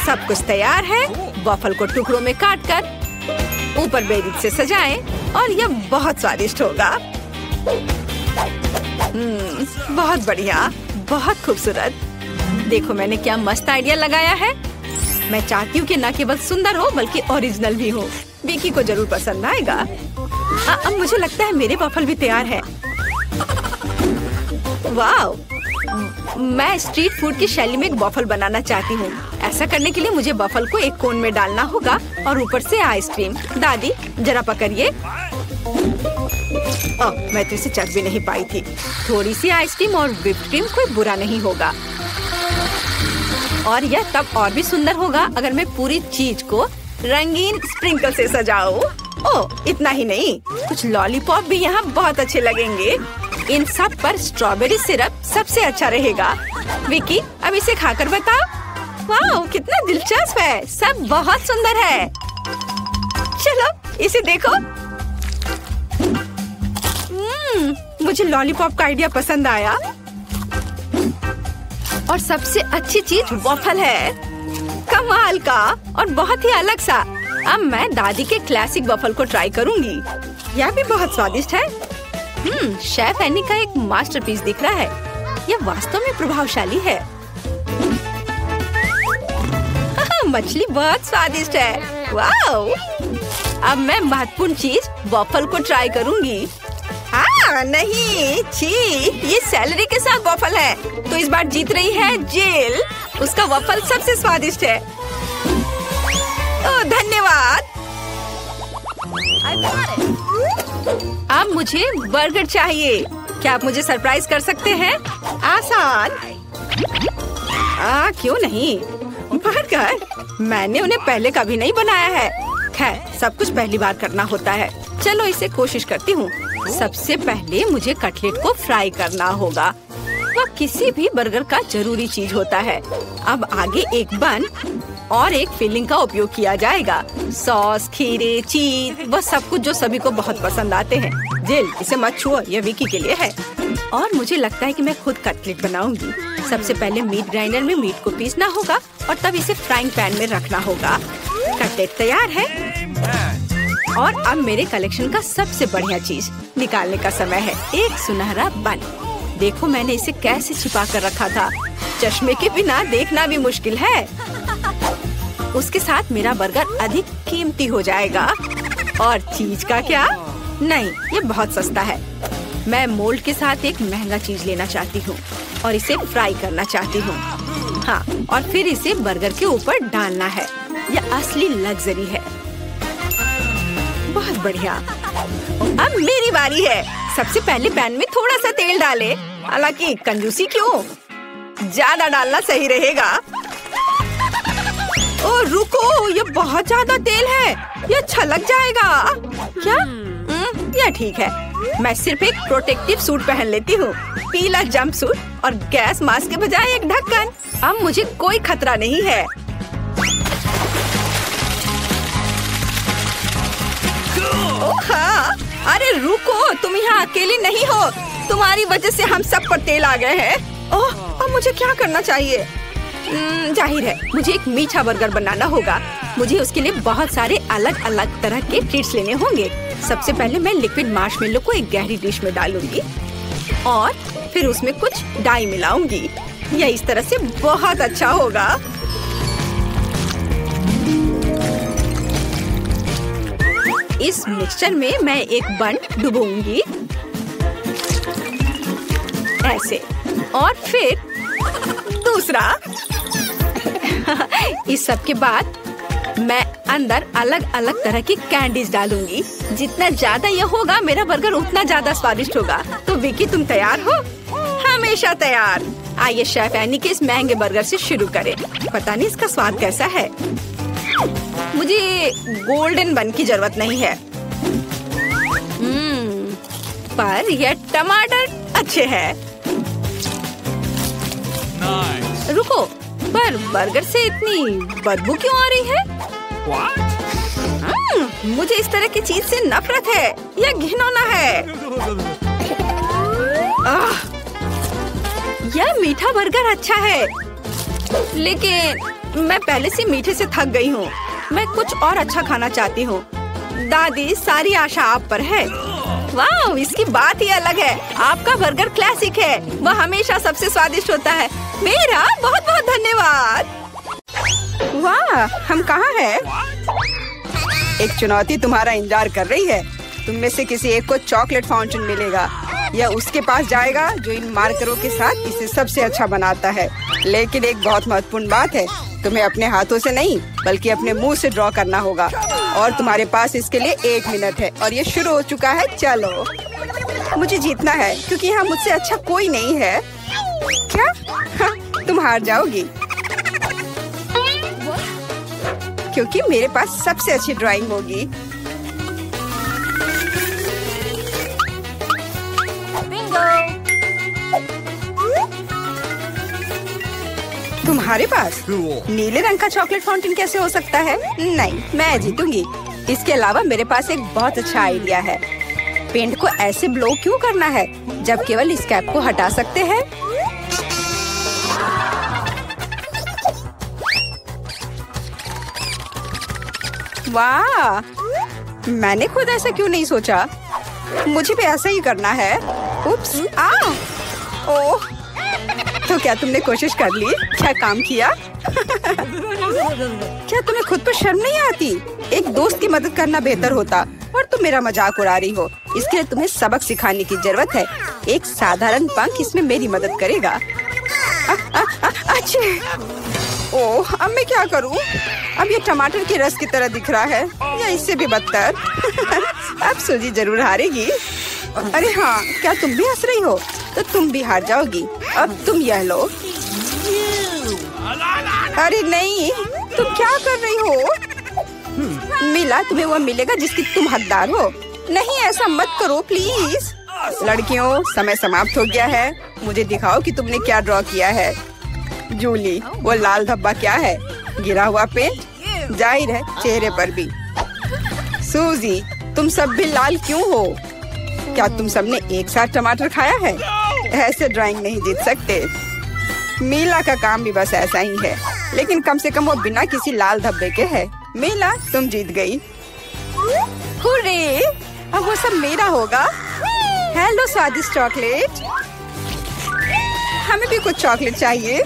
सब कुछ तैयार है। वॉफल को टुकड़ों में काटकर ऊपर बेरी से सजाएं और यह बहुत स्वादिष्ट होगा। बहुत बढ़िया, बहुत खूबसूरत। देखो मैंने क्या मस्त आइडिया लगाया है। मैं चाहती हूँ कि न केवल सुंदर हो बल्कि ओरिजिनल भी हो। विकी को जरूर पसंद आएगा। अब मुझे लगता है मेरे वॉफल भी तैयार है। वाव! मैं स्ट्रीट फूड की शैली में एक वॉफल बनाना चाहती हूँ। ऐसा करने के लिए मुझे वॉफल को एक कोन में डालना होगा और ऊपर से आइसक्रीम। दादी जरा पकड़िए। मैं तो इसे चख भी नहीं पाई थी। थोड़ी सी आइसक्रीम और व्हिप्ड क्रीम कोई बुरा नहीं होगा। और यह तब और भी सुंदर होगा अगर मैं पूरी चीज को रंगीन स्प्रिंकल से सजाऊं। ओह, इतना ही नहीं, कुछ लॉलीपॉप भी यहाँ बहुत अच्छे लगेंगे। इन सब पर स्ट्रॉबेरी सिरप सबसे अच्छा रहेगा। विकी, अब इसे खाकर बताओ। वाह, कितना दिलचस्प है। सब बहुत सुंदर है। चलो इसे देखो। मुझे लॉलीपॉप का आइडिया पसंद आया। और सबसे अच्छी चीज वॉफल है। कमाल का और बहुत ही अलग सा। अब मैं दादी के क्लासिक वॉफल को ट्राई करूंगी। यह भी बहुत स्वादिष्ट है। शेफ एनी का एक मास्टरपीस दिख रहा है। यह वास्तव में प्रभावशाली है। मछली बहुत स्वादिष्ट है। वाओ! अब मैं महत्वपूर्ण चीज वॉफल को ट्राई करूंगी। नहीं, छी, ये सेलरी के साथ वॉफल है। तो इस बार जीत रही है जेल। उसका वॉफल सबसे स्वादिष्ट है। ओह, धन्यवाद। अब मुझे बर्गर चाहिए। क्या आप मुझे सरप्राइज कर सकते हैं? आसान। क्यों नहीं? बर्गर? मैंने उन्हें पहले कभी नहीं बनाया है। खैर, सब कुछ पहली बार करना होता है। चलो इसे कोशिश करती हूँ। सबसे पहले मुझे कटलेट को फ्राई करना होगा। वह किसी भी बर्गर का जरूरी चीज होता है। अब आगे एक बन और एक फिलिंग का उपयोग किया जाएगा। सॉस, खीरे, चीज, वह सब कुछ जो सभी को बहुत पसंद आते हैं। जेल, इसे मत छुओ, यह विकी के लिए है। और मुझे लगता है कि मैं खुद कटलेट बनाऊंगी। सबसे पहले मीट ग्राइंडर में मीट को पीसना होगा और तब इसे फ्राइंग पैन में रखना होगा। कटलेट तैयार है। और अब मेरे कलेक्शन का सबसे बढ़िया चीज निकालने का समय है। एक सुनहरा बन। देखो मैंने इसे कैसे छिपा कर रखा था। चश्मे के बिना देखना भी मुश्किल है। उसके साथ मेरा बर्गर अधिक कीमती हो जाएगा। और चीज का क्या? नहीं, ये बहुत सस्ता है। मैं मोल्ड के साथ एक महंगा चीज लेना चाहती हूँ और इसे फ्राई करना चाहती हूँ। हाँ, और फिर इसे बर्गर के ऊपर डालना है। यह असली लग्जरी है। बहुत बढ़िया। अब मेरी बारी है। सबसे पहले पैन में थोड़ा सा तेल डालें। हालांकि कंजूसी क्यों? ज्यादा डालना सही रहेगा। ओह रुको, ये बहुत ज्यादा तेल है। ये छलक जाएगा। क्या? यह ठीक है। मैं सिर्फ एक प्रोटेक्टिव सूट पहन लेती हूँ। पीला जंप सूट और गैस मास्क के बजाय एक ढक्कन। अब मुझे कोई खतरा नहीं है। ओह हाँ, अरे रुको, तुम यहाँ अकेली नहीं हो। तुम्हारी वजह से हम सब पर तेल आ गए हैं। ओह, अब मुझे क्या करना चाहिए? जाहिर है मुझे एक मीठा बर्गर बनाना होगा। मुझे उसके लिए बहुत सारे अलग अलग तरह के ट्रीट्स लेने होंगे। सबसे पहले मैं लिक्विड मार्शमेलो को एक गहरी डिश में डालूंगी और फिर उसमें कुछ डाई मिलाऊंगी। यह इस तरह से बहुत अच्छा होगा। इस मिक्सचर में मैं एक बन डुबोऊंगी ऐसे, और फिर दूसरा इस सब के बाद मैं अंदर अलग अलग तरह की कैंडीज डालूंगी। जितना ज्यादा यह होगा मेरा बर्गर उतना ज्यादा स्वादिष्ट होगा। तो विकी तुम तैयार हो? हमेशा तैयार। आइए शेफ एनी के इस महंगे बर्गर से शुरू करें। पता नहीं इसका स्वाद कैसा है। मुझे गोल्डन बन की जरूरत नहीं है, पर यह टमाटर अच्छे हैं। रुको, पर बर्गर से इतनी बदबू क्यों आ रही है? मुझे इस तरह की चीज से नफरत है। यह घिनौना है। यह मीठा बर्गर अच्छा है, लेकिन मैं पहले से मीठे से थक गई हूँ। मैं कुछ और अच्छा खाना चाहती हूँ। दादी, सारी आशा आप पर है। वाह, इसकी बात ही अलग है। आपका बर्गर क्लासिक है। वह हमेशा सबसे स्वादिष्ट होता है। मेरा बहुत बहुत धन्यवाद। वाह, हम कहाँ हैं? एक चुनौती तुम्हारा इंतजार कर रही है। तुम में से किसी एक को चॉकलेट फाउंटेन मिलेगा। यह उसके पास जाएगा जो इन मार्करों के साथ इसे सबसे अच्छा बनाता है। लेकिन एक बहुत महत्वपूर्ण बात है, तुम्हें अपने हाथों से नहीं बल्कि अपने मुंह से ड्रॉ करना होगा। और तुम्हारे पास इसके लिए 1 मिनट है। और ये शुरू हो चुका है। चलो, मुझे जीतना है क्योंकि यहाँ मुझसे अच्छा कोई नहीं है। क्या? हाँ, तुम हार जाओगी क्योंकि मेरे पास सबसे अच्छी ड्राइंग होगी। तुम्हारे पास नीले रंग का चॉकलेट फाउंटेन कैसे हो सकता है? नहीं, मैं जीतूंगी। इसके अलावा मेरे पास एक बहुत अच्छा आइडिया है। पेंट को ऐसे ब्लो क्यों करना है जब केवल इस कैप को हटा सकते हैं? वाह, मैंने खुद ऐसा क्यों नहीं सोचा। मुझे भी ऐसा ही करना है। उप्स, ओह, तो क्या तुमने कोशिश कर ली? क्या काम किया? क्या तुम्हें खुद पर शर्म नहीं आती? एक दोस्त की मदद करना बेहतर होता और तुम मेरा मजाक उड़ा रही हो। इसके लिए तुम्हें सबक सिखाने की जरूरत है। एक साधारण पंख इसमें मेरी मदद करेगा। अच्छे। ओह, अब मैं क्या करूं? अब ये टमाटर के रस की तरह दिख रहा है या इससे भी बदतर। अब सूजी जरूर हारेगी। अरे हाँ, क्या तुम भी हंस रही हो? तो तुम भी हार जाओगी। अब तुम यह लो। अरे नहीं, तुम क्या कर रही हो? मिला, तुम्हें वो मिलेगा जिसकी तुम हकदार हो। नहीं, ऐसा मत करो प्लीज। लड़कियों, समय समाप्त हो गया है। मुझे दिखाओ कि तुमने क्या ड्रॉ किया है। जूली, वो लाल धब्बा क्या है? गिरा हुआ पेंट? जाहिर है, चेहरे पर भी। सूजी, तुम सब भी लाल क्यों हो? क्या तुम सबने एक साथ टमाटर खाया है? ऐसे ड्राइंग नहीं जीत सकते। मीला का काम भी बस ऐसा ही है, लेकिन कम से कम वो बिना किसी लाल धब्बे के है। मीला, तुम जीत गई। हुर्रे, अब वो सब मेरा होगा। हेलो स्वादिष्ट चॉकलेट, हमें भी कुछ चॉकलेट चाहिए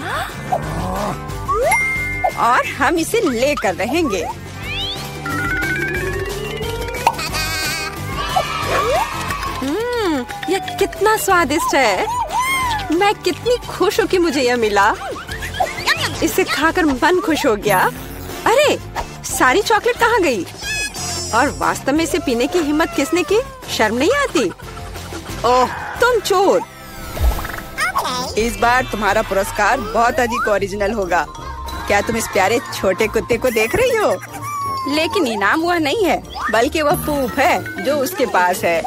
और हम इसे लेकर रहेंगे। यह कितना स्वादिष्ट है। मैं कितनी खुश हूँ कि मुझे यह मिला। इसे खाकर मन खुश हो गया। अरे, सारी चॉकलेट कहाँ गई? और वास्तव में इसे पीने की हिम्मत किसने की? शर्म नहीं आती? ओह, तुम चोर। इस बार तुम्हारा पुरस्कार बहुत अधिक ओरिजिनल होगा। क्या तुम इस प्यारे छोटे कुत्ते को देख रही हो? लेकिन इनाम वह नहीं है, बल्कि वह पूप है जो उसके पास है।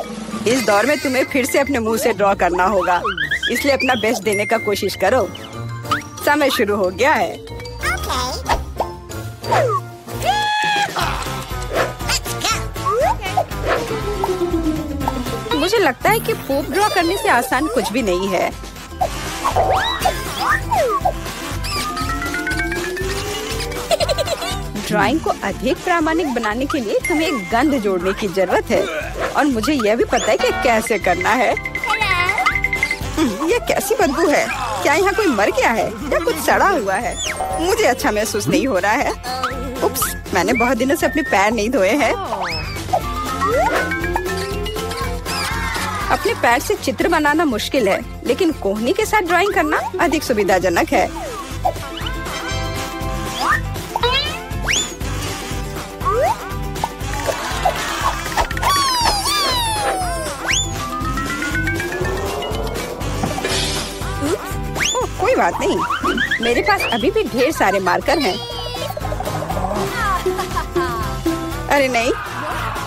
इस दौर में तुम्हें फिर से अपने मुंह से ड्रॉ करना होगा, इसलिए अपना बेस्ट देने का कोशिश करो। समय शुरू हो गया है। मुझे लगता है कि पूप ड्रॉ करने से आसान कुछ भी नहीं है। ड्राइंग को अधिक प्रामाणिक बनाने के लिए तुम्हें एक गंध जोड़ने की जरूरत है, और मुझे यह भी पता है कि कैसे करना है। यह कैसी बदबू है? क्या यहाँ कोई मर गया है या कुछ सड़ा हुआ है? मुझे अच्छा महसूस नहीं हो रहा है। उप्स, मैंने बहुत दिनों से अपने पैर नहीं धोए हैं। अपने पैर से चित्र बनाना मुश्किल है, लेकिन कोहनी के साथ ड्राइंग करना अधिक सुविधाजनक है। बात नहीं, मेरे पास अभी भी ढेर सारे मार्कर हैं। अरे नहीं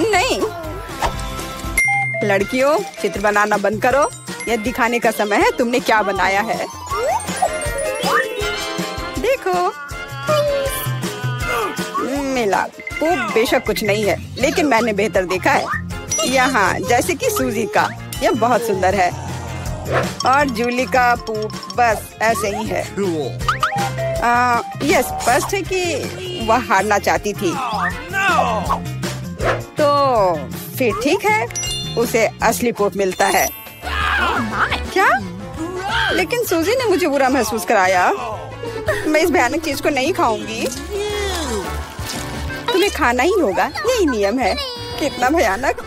नहीं, लड़कियों चित्र बनाना बंद करो। यह दिखाने का समय है तुमने क्या बनाया है। देखो मिला, वो बेशक कुछ नहीं है, लेकिन मैंने बेहतर देखा है। यहाँ जैसे कि सूजी का, यह बहुत सुंदर है। और जूली का पूप बस ऐसे ही है। यह स्पष्ट है कि वह हारना चाहती थी। तो फिर ठीक है, उसे असली पूप मिलता है। क्या? लेकिन सूजी ने मुझे बुरा महसूस कराया। मैं इस भयानक चीज को नहीं खाऊंगी। तुम्हें खाना ही होगा, यही नियम है। कितना भयानक।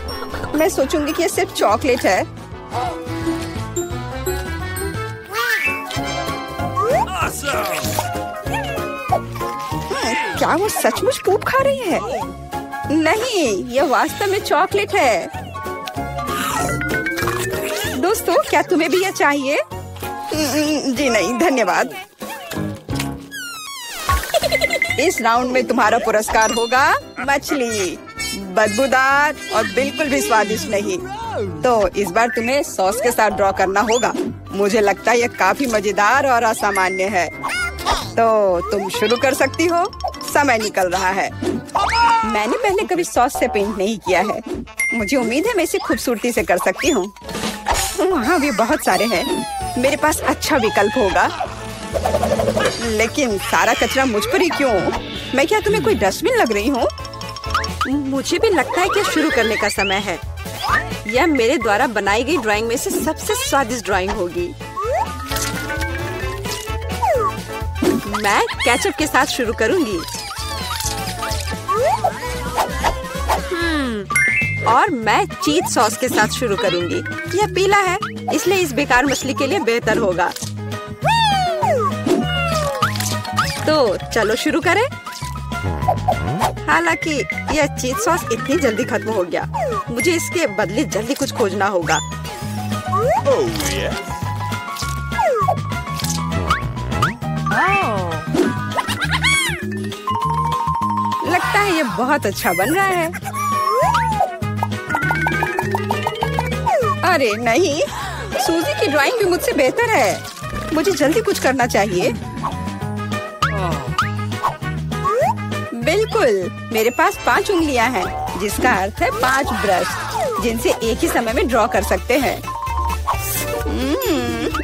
मैं सोचूंगी कि यह सिर्फ चॉकलेट है। क्या वो सचमुच पूप खा रही है? नहीं, यह वास्तव में चॉकलेट है। दोस्तों, क्या तुम्हें भी यह चाहिए? जी नहीं, धन्यवाद। इस राउंड में तुम्हारा पुरस्कार होगा मछली, बदबूदार और बिल्कुल भी स्वादिष्ट नहीं। तो इस बार तुम्हें सॉस के साथ ड्रॉ करना होगा। मुझे लगता है यह काफी मजेदार और असामान्य है। तो तुम शुरू कर सकती हो, समय निकल रहा है। मैंने पहले कभी सॉस से पेंट नहीं किया है। मुझे उम्मीद है मैं इसे खूबसूरती से कर सकती हूँ। वहाँ भी बहुत सारे हैं, मेरे पास अच्छा विकल्प होगा। लेकिन सारा कचरा मुझ पर ही क्यों? मैं क्या तुम्हें कोई डस्टबिन लग रही हूँ? मुझे भी लगता है कि शुरू करने का समय है। यह मेरे द्वारा बनाई गई ड्राइंग में से सबसे स्वादिष्ट ड्राइंग होगी। मैं केचप के साथ शुरू करूंगी। और मैं चीज सॉस के साथ शुरू करूंगी। यह पीला है, इसलिए इस बेकार मछली के लिए बेहतर होगा। तो चलो शुरू करें। हालांकि यह चीज सॉस इतनी जल्दी खत्म हो गया, मुझे इसके बदले जल्दी कुछ खोजना होगा। लगता है यह बहुत अच्छा बन रहा है। अरे नहीं, सूजी की ड्राइंग भी मुझसे बेहतर है। मुझे जल्दी कुछ करना चाहिए। बिल्कुल, मेरे पास 5 उंगलियां हैं, जिसका अर्थ है 5 ब्रश, जिनसे एक ही समय में ड्रॉ कर सकते हैं।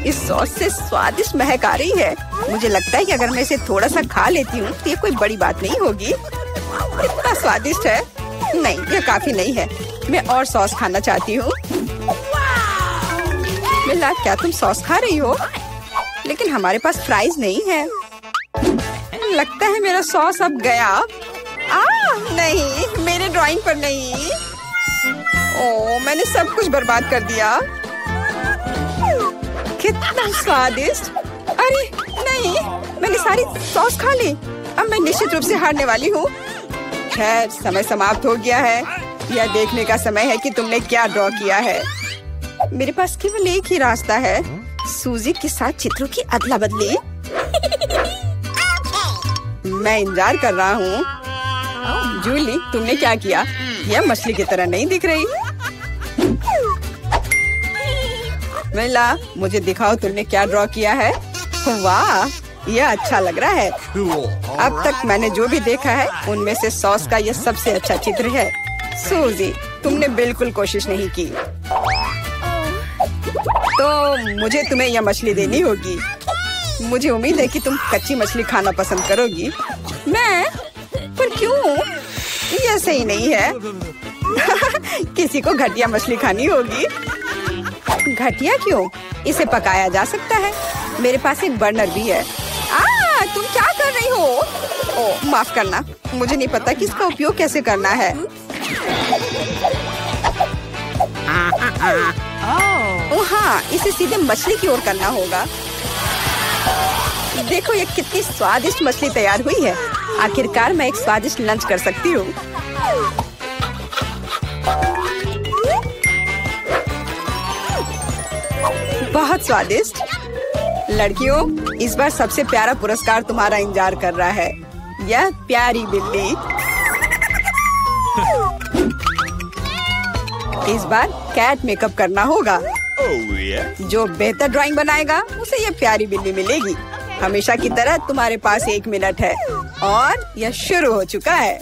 इस सॉस से स्वादिष्ट महक आ रही है। मुझे लगता है कि अगर मैं इसे थोड़ा सा खा लेती हूँ तो ये कोई बड़ी बात नहीं होगी। इतना स्वादिष्ट है। नहीं, यह काफी नहीं है। मैं और सॉस खाना चाहती हूँ। मिला, क्या तुम सॉस खा रही हो? लेकिन हमारे पास फ्राइज नहीं है। लगता है मेरा सॉस अब गया। नहीं, मेरे ड्राइंग पर नहीं। ओह, मैंने सब कुछ बर्बाद कर दिया। कितना स्वादिष्ट। अरे नहीं, मैंने सारी सॉस खा ली। अब मैं निश्चित रूप से हारने वाली हूँ। खैर, समय समाप्त हो गया है। यह देखने का समय है कि तुमने क्या ड्रॉ किया है। मेरे पास केवल एक ही रास्ता है, सूजी के साथ चित्रों की अदला बदली। मैं इंतजार कर रहा हूँ। जूली, तुमने क्या किया? यह मछली की तरह नहीं दिख रही। मिला, मुझे दिखाओ तुमने क्या ड्रॉ किया है। वाह, यह अच्छा लग रहा है। अब तक मैंने जो भी देखा है उनमें से सॉस का यह सबसे अच्छा चित्र है। सूजी, तुमने बिल्कुल कोशिश नहीं की। तो मुझे तुम्हें यह मछली देनी होगी। मुझे उम्मीद है कि तुम कच्ची मछली खाना पसंद करोगी। मैं? पर क्यों? यह सही नहीं है। किसी को घटिया मछली खानी होगी। घटिया क्यों? इसे पकाया जा सकता है। मेरे पास एक बर्नर भी है। तुम क्या कर रही हो? ओह, माफ करना, मुझे नहीं पता कि इसका उपयोग कैसे करना है। ओह हाँ, इसे सीधे मछली की ओर करना होगा। देखो ये कितनी स्वादिष्ट मछली तैयार हुई है। आखिरकार मैं एक स्वादिष्ट लंच कर सकती हूँ। बहुत स्वादिष्ट। लड़कियों, इस बार सबसे प्यारा पुरस्कार तुम्हारा इंतजार कर रहा है, यह प्यारी बिल्ली। इस बार कैट मेकअप करना होगा। जो बेहतर ड्राइंग बनाएगा उसे ये प्यारी बिल्ली मिलेगी। हमेशा की तरह तुम्हारे पास 1 मिनट है और यह शुरू हो चुका है।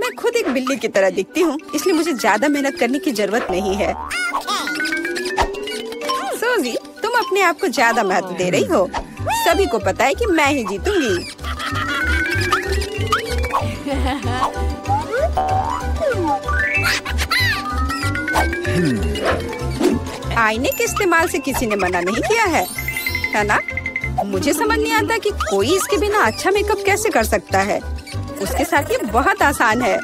मैं खुद एक बिल्ली की तरह दिखती हूँ, इसलिए मुझे ज्यादा मेहनत करने की जरूरत नहीं है। सूजी, तुम अपने आप को ज्यादा महत्व दे रही हो। सभी को पता है कि मैं ही जीतूंगी। आईने के इस्तेमाल से किसी ने मना नहीं किया है ना? मुझे समझ नहीं आता कि कोई इसके बिना अच्छा मेकअप कैसे कर सकता है। उसके साथ ये बहुत आसान है।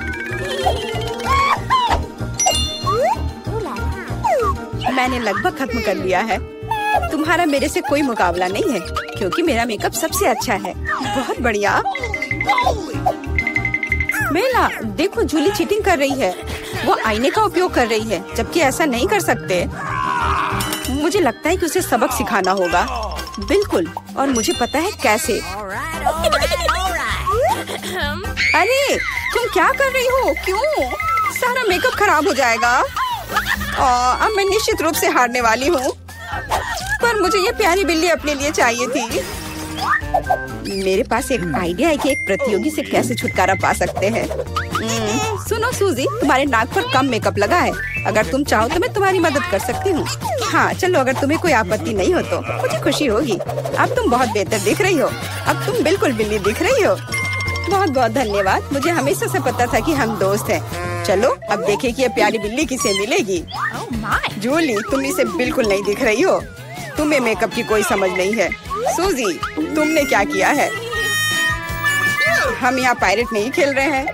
मैंने लगभग खत्म कर लिया है। तुम्हारा मेरे से कोई मुकाबला नहीं है, क्योंकि मेरा मेकअप सबसे अच्छा है। बहुत बढ़िया। मेला, देखो जूली चीटिंग कर रही है। वो आईने का उपयोग कर रही है, जबकि ऐसा नहीं कर सकते। मुझे लगता है कि उसे सबक सिखाना होगा। बिल्कुल, और मुझे पता है कैसे। अरे तुम क्या कर रही हो? क्यों? सारा मेकअप खराब हो जाएगा। अब मैं निश्चित रूप से हारने वाली हूँ। पर मुझे ये प्यारी बिल्ली अपने लिए चाहिए थी। मेरे पास एक आइडिया है कि एक प्रतियोगी से कैसे छुटकारा पा सकते हैं। सुनो सूजी, तुम्हारे नाक पर कम मेकअप लगा है। अगर तुम चाहो तो मैं तुम्हारी मदद कर सकती हूँ। हाँ चलो, अगर तुम्हें कोई आपत्ति नहीं हो तो मुझे खुशी होगी। अब तुम बहुत बेहतर दिख रही हो। अब तुम बिल्कुल बिल्ली दिख रही हो। बहुत बहुत धन्यवाद। मुझे हमेशा से पता था कि हम दोस्त हैं। चलो अब देखें कि ये प्यारी बिल्ली किसे मिलेगी। जूली, तुम इसे बिल्कुल नहीं दिख रही हो। तुम्हें मेकअप की कोई समझ नहीं है। सूजी, तुमने क्या किया है? हम यहाँ पायरेट नहीं खेल रहे हैं।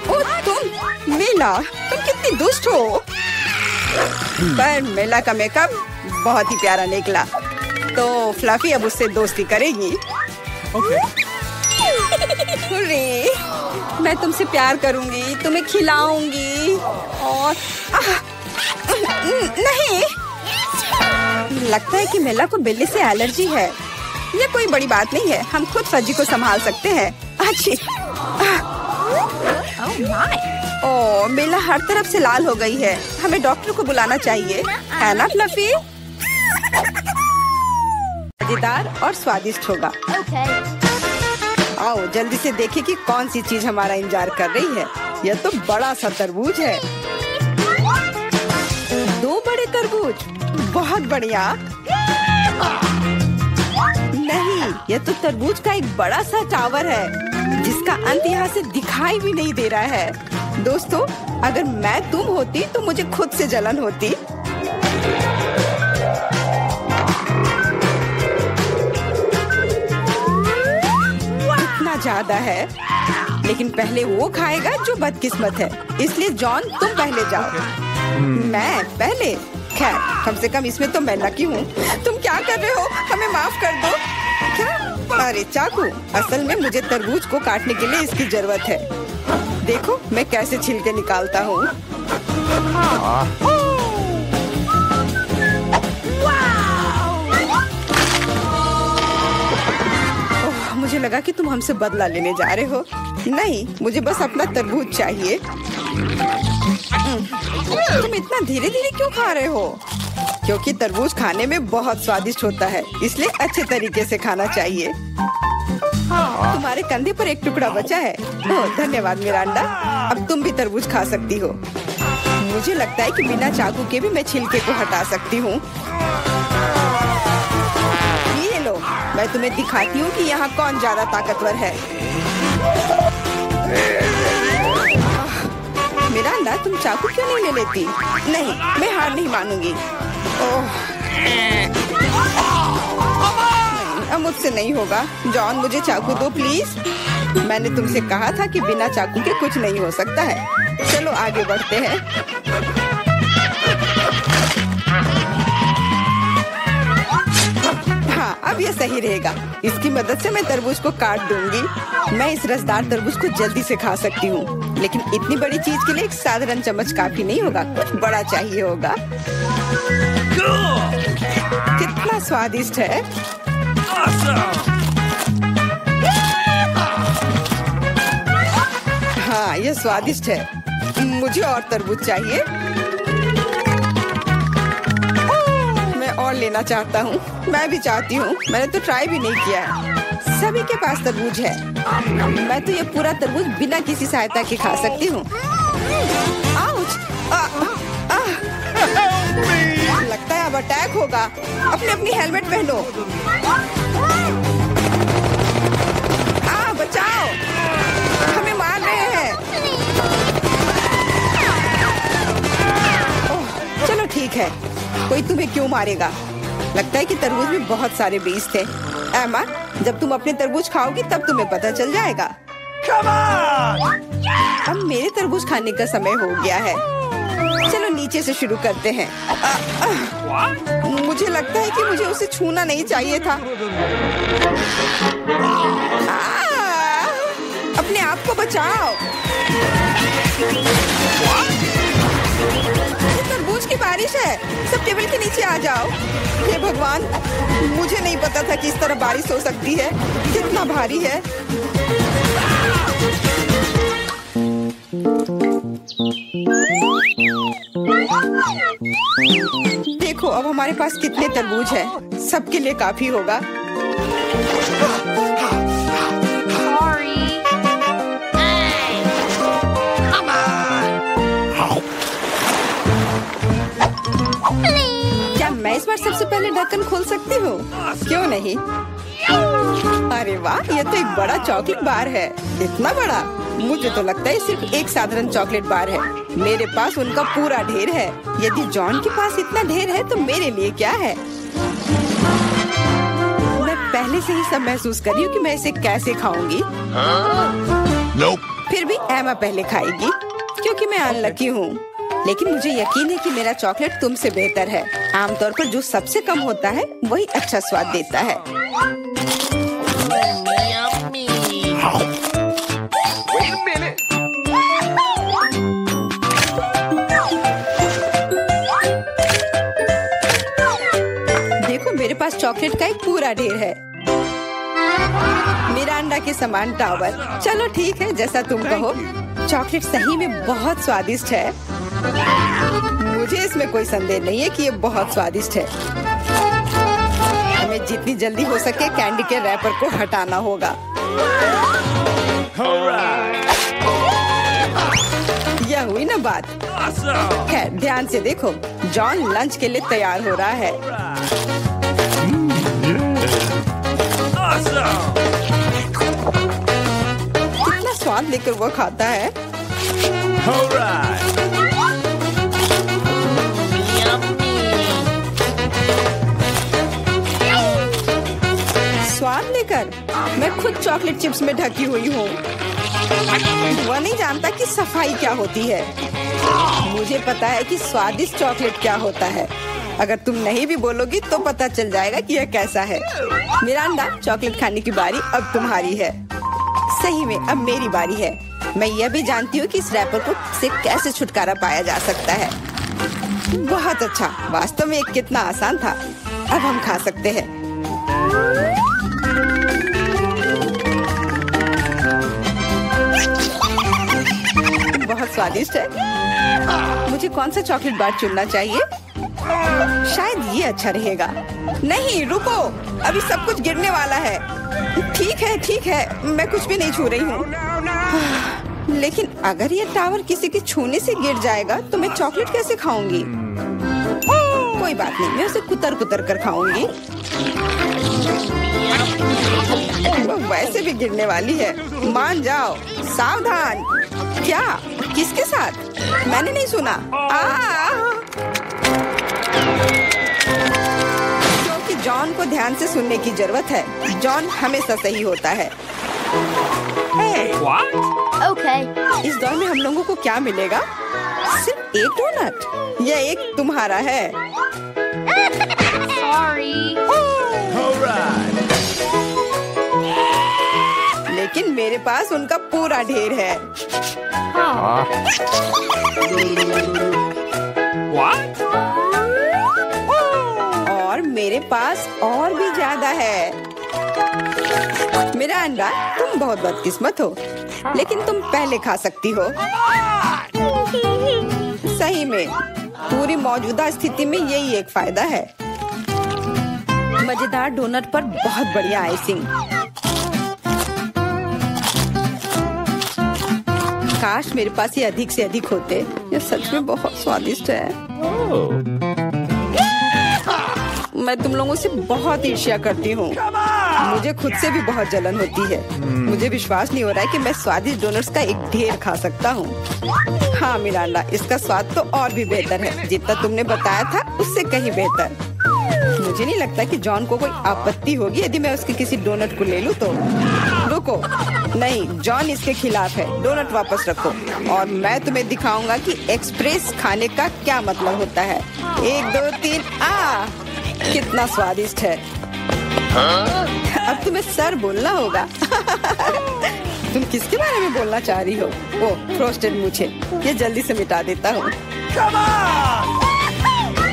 ओह तुम मेला, तुम कितनी दुष्ट हो। पर मेला का मेकअप बहुत ही प्यारा निकला, तो फ्लफी अब उससे दोस्ती करेगी। हुर्रे, मैं तुमसे प्यार करूंगी, तुम्हें खिलाऊंगी और नहीं, लगता है कि मेला को बिल्ली से एलर्जी है। ये कोई बड़ी बात नहीं है, हम खुद फज्जी को संभाल सकते हैं। अच्छी। ओह, मेला हर तरफ से लाल हो गई है। हमें डॉक्टर को बुलाना चाहिए, है ना फ्लफी? मजेदार और स्वादिष्ट होगा। आओ जल्दी से देखें कि कौन सी चीज हमारा इंतजार कर रही है। यह तो बड़ा सा तरबूज है। 2 बड़े तरबूज, बहुत बढ़िया। नहीं, यह तो तरबूज का एक बड़ा सा टावर है, जिसका अंत यहाँ से दिखाई भी नहीं दे रहा है। दोस्तों, अगर मैं तुम होती तो मुझे खुद से जलन होती। इतना ज्यादा है, लेकिन पहले वो खाएगा जो बदकिस्मत है। इसलिए जॉन, तुम पहले जाओ। मैं पहले? खैर, कम से कम इसमें तो मैं लकी हूँ। तुम क्या कर रहे हो? हमें माफ कर दो। क्या? अरे चाकू, असल में मुझे तरबूज को काटने के लिए इसकी जरूरत है। देखो मैं कैसे छिलके निकालता हूँ। मुझे लगा कि तुम हमसे बदला लेने जा रहे हो। नहीं, मुझे बस अपना तरबूज चाहिए। तुम इतना धीरे धीरे क्यों खा रहे हो? क्योंकि तरबूज खाने में बहुत स्वादिष्ट होता है, इसलिए अच्छे तरीके से खाना चाहिए। तुम्हारे कंधे पर एक टुकड़ा बचा है। ओह, धन्यवाद मिरांडा। अब तुम भी तरबूज खा सकती हो। मुझे लगता है कि बिना चाकू के भी मैं छिलके को हटा सकती हूँ। ये लो, मैं तुम्हें दिखाती हूँ कि यहाँ कौन ज्यादा ताकतवर है। मिरांडा, तुम चाकू क्यों नहीं ले लेती? नहीं, मैं हार नहीं मानूंगी। ओह, अब मुझसे नहीं होगा। जॉन, मुझे चाकू दो प्लीज। मैंने तुमसे कहा था कि बिना चाकू के कुछ नहीं हो सकता है। चलो आगे बढ़ते हैं। हाँ, अब ये सही रहेगा। इसकी मदद से मैं तरबूज को काट दूंगी। मैं इस रसदार तरबूज को जल्दी से खा सकती हूँ, लेकिन इतनी बड़ी चीज के लिए एक साधारण चम्मच काफी नहीं होगा, कुछ बड़ा चाहिए होगा। कितना स्वादिष्ट है। हाँ, ये स्वादिष्ट है। मुझे और तरबूज चाहिए। मैं और लेना चाहता हूँ। मैं भी चाहती हूँ। मैंने तो ट्राई भी नहीं किया है। सभी के पास तरबूज है। मैं तो ये पूरा तरबूज बिना किसी सहायता के खा सकती हूँ। लगता है अब अटैक होगा। अपनी हेलमेट पहनो। बचाओ, हमें मार रहे हैं। ओह, चलो ठीक है। कोई तुम्हें क्यों मारेगा? लगता है कि तरबूज में बहुत सारे बीज थे। एमा, जब तुम अपने तरबूज खाओगी तब तुम्हें पता चल जाएगा। अब मेरे तरबूज खाने का समय हो गया है। चलो नीचे से शुरू करते हैं। मुझे लगता है कि मुझे उसे छूना नहीं चाहिए था। अपने आप को बचाओ। ये तरबूज की बारिश है। सब टेबल के नीचे आ जाओ। हे भगवान, मुझे नहीं पता था कि इस तरह बारिश हो सकती है। कितना भारी है। देखो अब हमारे पास कितने तरबूज हैं। सबके लिए काफी होगा। क्या मैं इस बार सबसे पहले ढक्कन खोल सकती हूँ? क्यों नहीं? अरे वाह, ये तो एक बड़ा चॉकलेट बार है। इतना बड़ा? मुझे तो लगता है सिर्फ एक साधारण चॉकलेट बार है। मेरे पास उनका पूरा ढेर है। यदि जॉन के पास इतना ढेर है तो मेरे लिए क्या है? मैं पहले से ही सब महसूस कर रही हूँ कि मैं इसे कैसे खाऊंगी। फिर भी एमा पहले खाएगी क्योंकि मैं अनलकी हूँ। लेकिन मुझे यकीन है कि मेरा चॉकलेट तुमसे बेहतर है। आमतौर पर जो सबसे कम होता है वही अच्छा स्वाद देता है। देखो मेरे पास चॉकलेट का एक पूरा ढेर है। मिरांडा के समान टावर। चलो ठीक है, जैसा तुम कहो। चॉकलेट सही में बहुत स्वादिष्ट है। मुझे इसमें कोई संदेह नहीं है कि ये बहुत स्वादिष्ट है। हमें जितनी जल्दी हो सके कैंडी के रैपर को हटाना होगा। यह हुई ना बात। खैर ध्यान से देखो, जॉन लंच के लिए तैयार हो रहा है। कितना स्वाद लेकर वो खाता है। स्वाद लेकर मैं खुद चॉकलेट चिप्स में ढकी हुई हूँ। वह नहीं जानता कि सफाई क्या होती है। मुझे पता है कि स्वादिष्ट चॉकलेट क्या होता है। अगर तुम नहीं भी बोलोगी तो पता चल जाएगा कि यह कैसा है। मिरांडा, चॉकलेट खाने की बारी अब तुम्हारी है। सही में अब मेरी बारी है। मैं यह भी जानती हूँ कि इस रैपर को से कैसे छुटकारा पाया जा सकता है। बहुत अच्छा, वास्तव में ये कितना आसान था। अब हम खा सकते हैं। बहुत स्वादिष्ट है। मुझे कौन सा चॉकलेट बार चुनना चाहिए? शायद ये अच्छा रहेगा। नहीं रुको, अभी सब कुछ गिरने वाला है। ठीक है, मैं कुछ भी नहीं छू रही हूँ। लेकिन अगर ये टावर किसी के छूने से गिर जाएगा तो मैं चॉकलेट कैसे खाऊंगी? कोई बात नहीं, मैं उसे कुतर कुतर कर खाऊंगी। वो वैसे भी गिरने वाली है। मान जाओ। सावधान। क्या? किसके साथ? मैंने नहीं सुना। क्योंकि जॉन को ध्यान से सुनने की जरूरत है। जॉन हमेशा सही होता है। Okay. इस दौर में हम लोगों को क्या मिलेगा? सिर्फ एक डोनट। यह एक तुम्हारा है। Sorry. लेकिन मेरे पास उनका पूरा ढेर है। और मेरे पास और भी ज्यादा है। मेरा अंडा, तुम बहुत बदकिस्मत हो, लेकिन तुम पहले खा सकती हो। सही में पूरी मौजूदा स्थिति में यही एक फायदा है। मजेदार डोनट पर बहुत बढ़िया आइसिंग। काश मेरे पास ये अधिक से अधिक होते। ये सच में बहुत स्वादिष्ट है। मैं तुम लोगों से बहुत ईर्ष्या करती हूँ। मुझे खुद से भी बहुत जलन होती है। मुझे विश्वास नहीं हो रहा है कि मैं स्वादिष्ट डोनट्स का एक ढेर खा सकता हूँ। हाँ मिरांडा, इसका स्वाद तो और भी बेहतर है। जितना तुमने बताया था उससे कहीं बेहतर। मुझे नहीं लगता कि जॉन को कोई आपत्ति होगी यदि मैं उसके किसी डोनट को ले लूं तो। रुको, नहीं, जॉन इसके खिलाफ है। डोनट वापस रखो और मैं तुम्हें दिखाऊंगा कि एक्सप्रेस खाने का क्या मतलब होता है। 1 2 3 आ, कितना स्वादिष्ट है। अब तुम्हें सर बोलना होगा। तुम किसके बारे में बोलना चाह रही हो? ओह, फ्रोस्टेड मूछे। ये जल्दी से मिटा देता हूँ।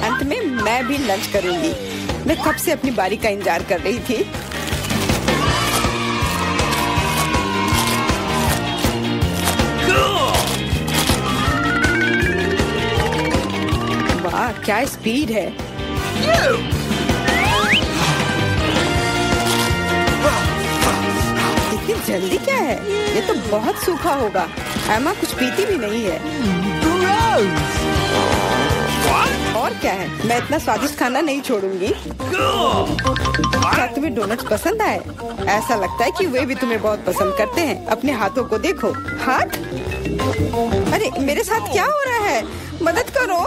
अंत में मैं भी लंच करूंगी। मैं कब से अपनी बारी का इंतजार कर रही थी। वाह, क्या स्पीड है। इतनी जल्दी क्या है? ये तो बहुत सूखा होगा। एमा कुछ पीती भी नहीं है। और क्या है, मैं इतना स्वादिष्ट खाना नहीं छोड़ूंगी। क्या तुम्हें डोनट्स पसंद आए? ऐसा लगता है कि वे भी तुम्हें बहुत पसंद करते हैं। अपने हाथों को देखो। हाथ? अरे मेरे साथ क्या हो रहा है? मदद करो।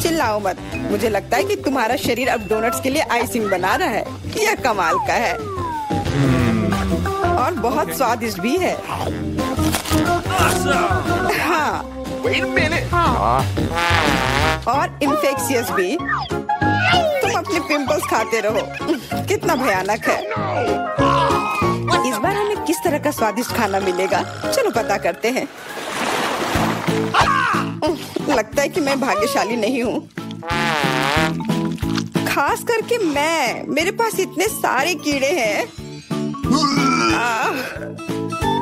चिल्लाओ मत। मुझे लगता है कि तुम्हारा शरीर अब डोनट्स के लिए आइसिंग बना रहा है। यह कमाल का है और बहुत स्वादिष्ट भी है। हाँ, और इन्फेक्शियस भी। तुम अपने पिंपल्स खाते रहो। कितना भयानक है। इस बार हमें किस तरह का स्वादिष्ट खाना मिलेगा? चलो पता करते हैं। लगता है कि मैं भाग्यशाली नहीं हूँ, खास करके मैं। मेरे पास इतने सारे कीड़े हैं।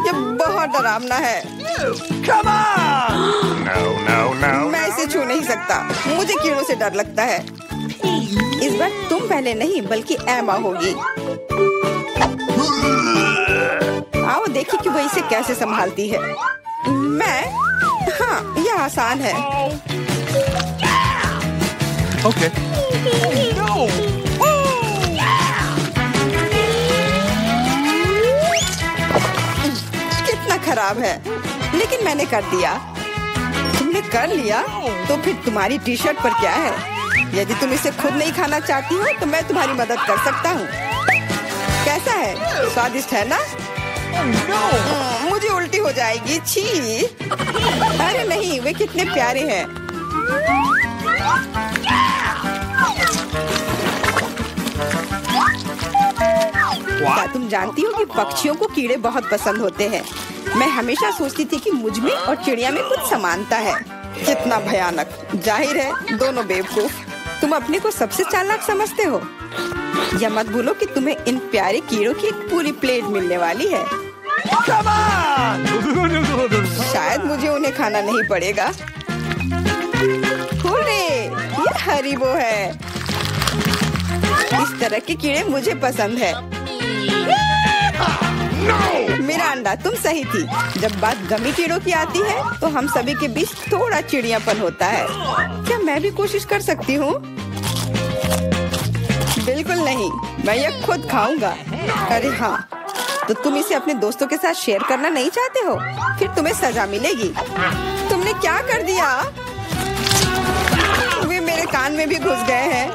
ये बहुत डरावना है। मैं इसे छू नहीं सकता। मुझे कीड़ों से डर लगता है। इस बार तुम पहले नहीं बल्कि एमा होगी। आओ देखिए कि वह इसे कैसे संभालती है। मैं? हाँ, यह आसान है। Okay. No! कितना खराब है, लेकिन मैंने कर दिया। तुमने कर लिया तो फिर तुम्हारी टी शर्ट पर क्या है? यदि तुम इसे खुद नहीं खाना चाहती हो तो मैं तुम्हारी मदद कर सकता हूँ। कैसा है? स्वादिष्ट है ना? मुझे उल्टी हो जाएगी। छी! अरे नहीं, वे कितने प्यारे हैं। क्या तुम जानती हो कि पक्षियों को कीड़े बहुत पसंद होते हैं? मैं हमेशा सोचती थी कि मुझ में और चिड़िया में कुछ समानता है। कितना भयानक। जाहिर है दोनों बेवकूफ। तुम अपने को सबसे चालाक समझते हो। यह मत भूलो कि तुम्हें इन प्यारे कीड़ों की एक पूरी प्लेट मिलने वाली है। शायद मुझे उन्हें खाना नहीं पड़ेगा। हुर्रे! ये हरीबो है। इस तरह के कीड़े मुझे पसंद है। मेरा अंडा, तुम सही थी। जब बात गमी कीड़ों की आती है तो हम सभी के बीच थोड़ा चिड़ियापन होता है। क्या मैं भी कोशिश कर सकती हूँ? बिल्कुल नहीं, मैं ये खुद खाऊंगा। अरे हाँ, तो तुम इसे अपने दोस्तों के साथ शेयर करना नहीं चाहते हो? फिर तुम्हें सजा मिलेगी। तुमने क्या कर दिया? वे मेरे कान में भी घुस गए हैं।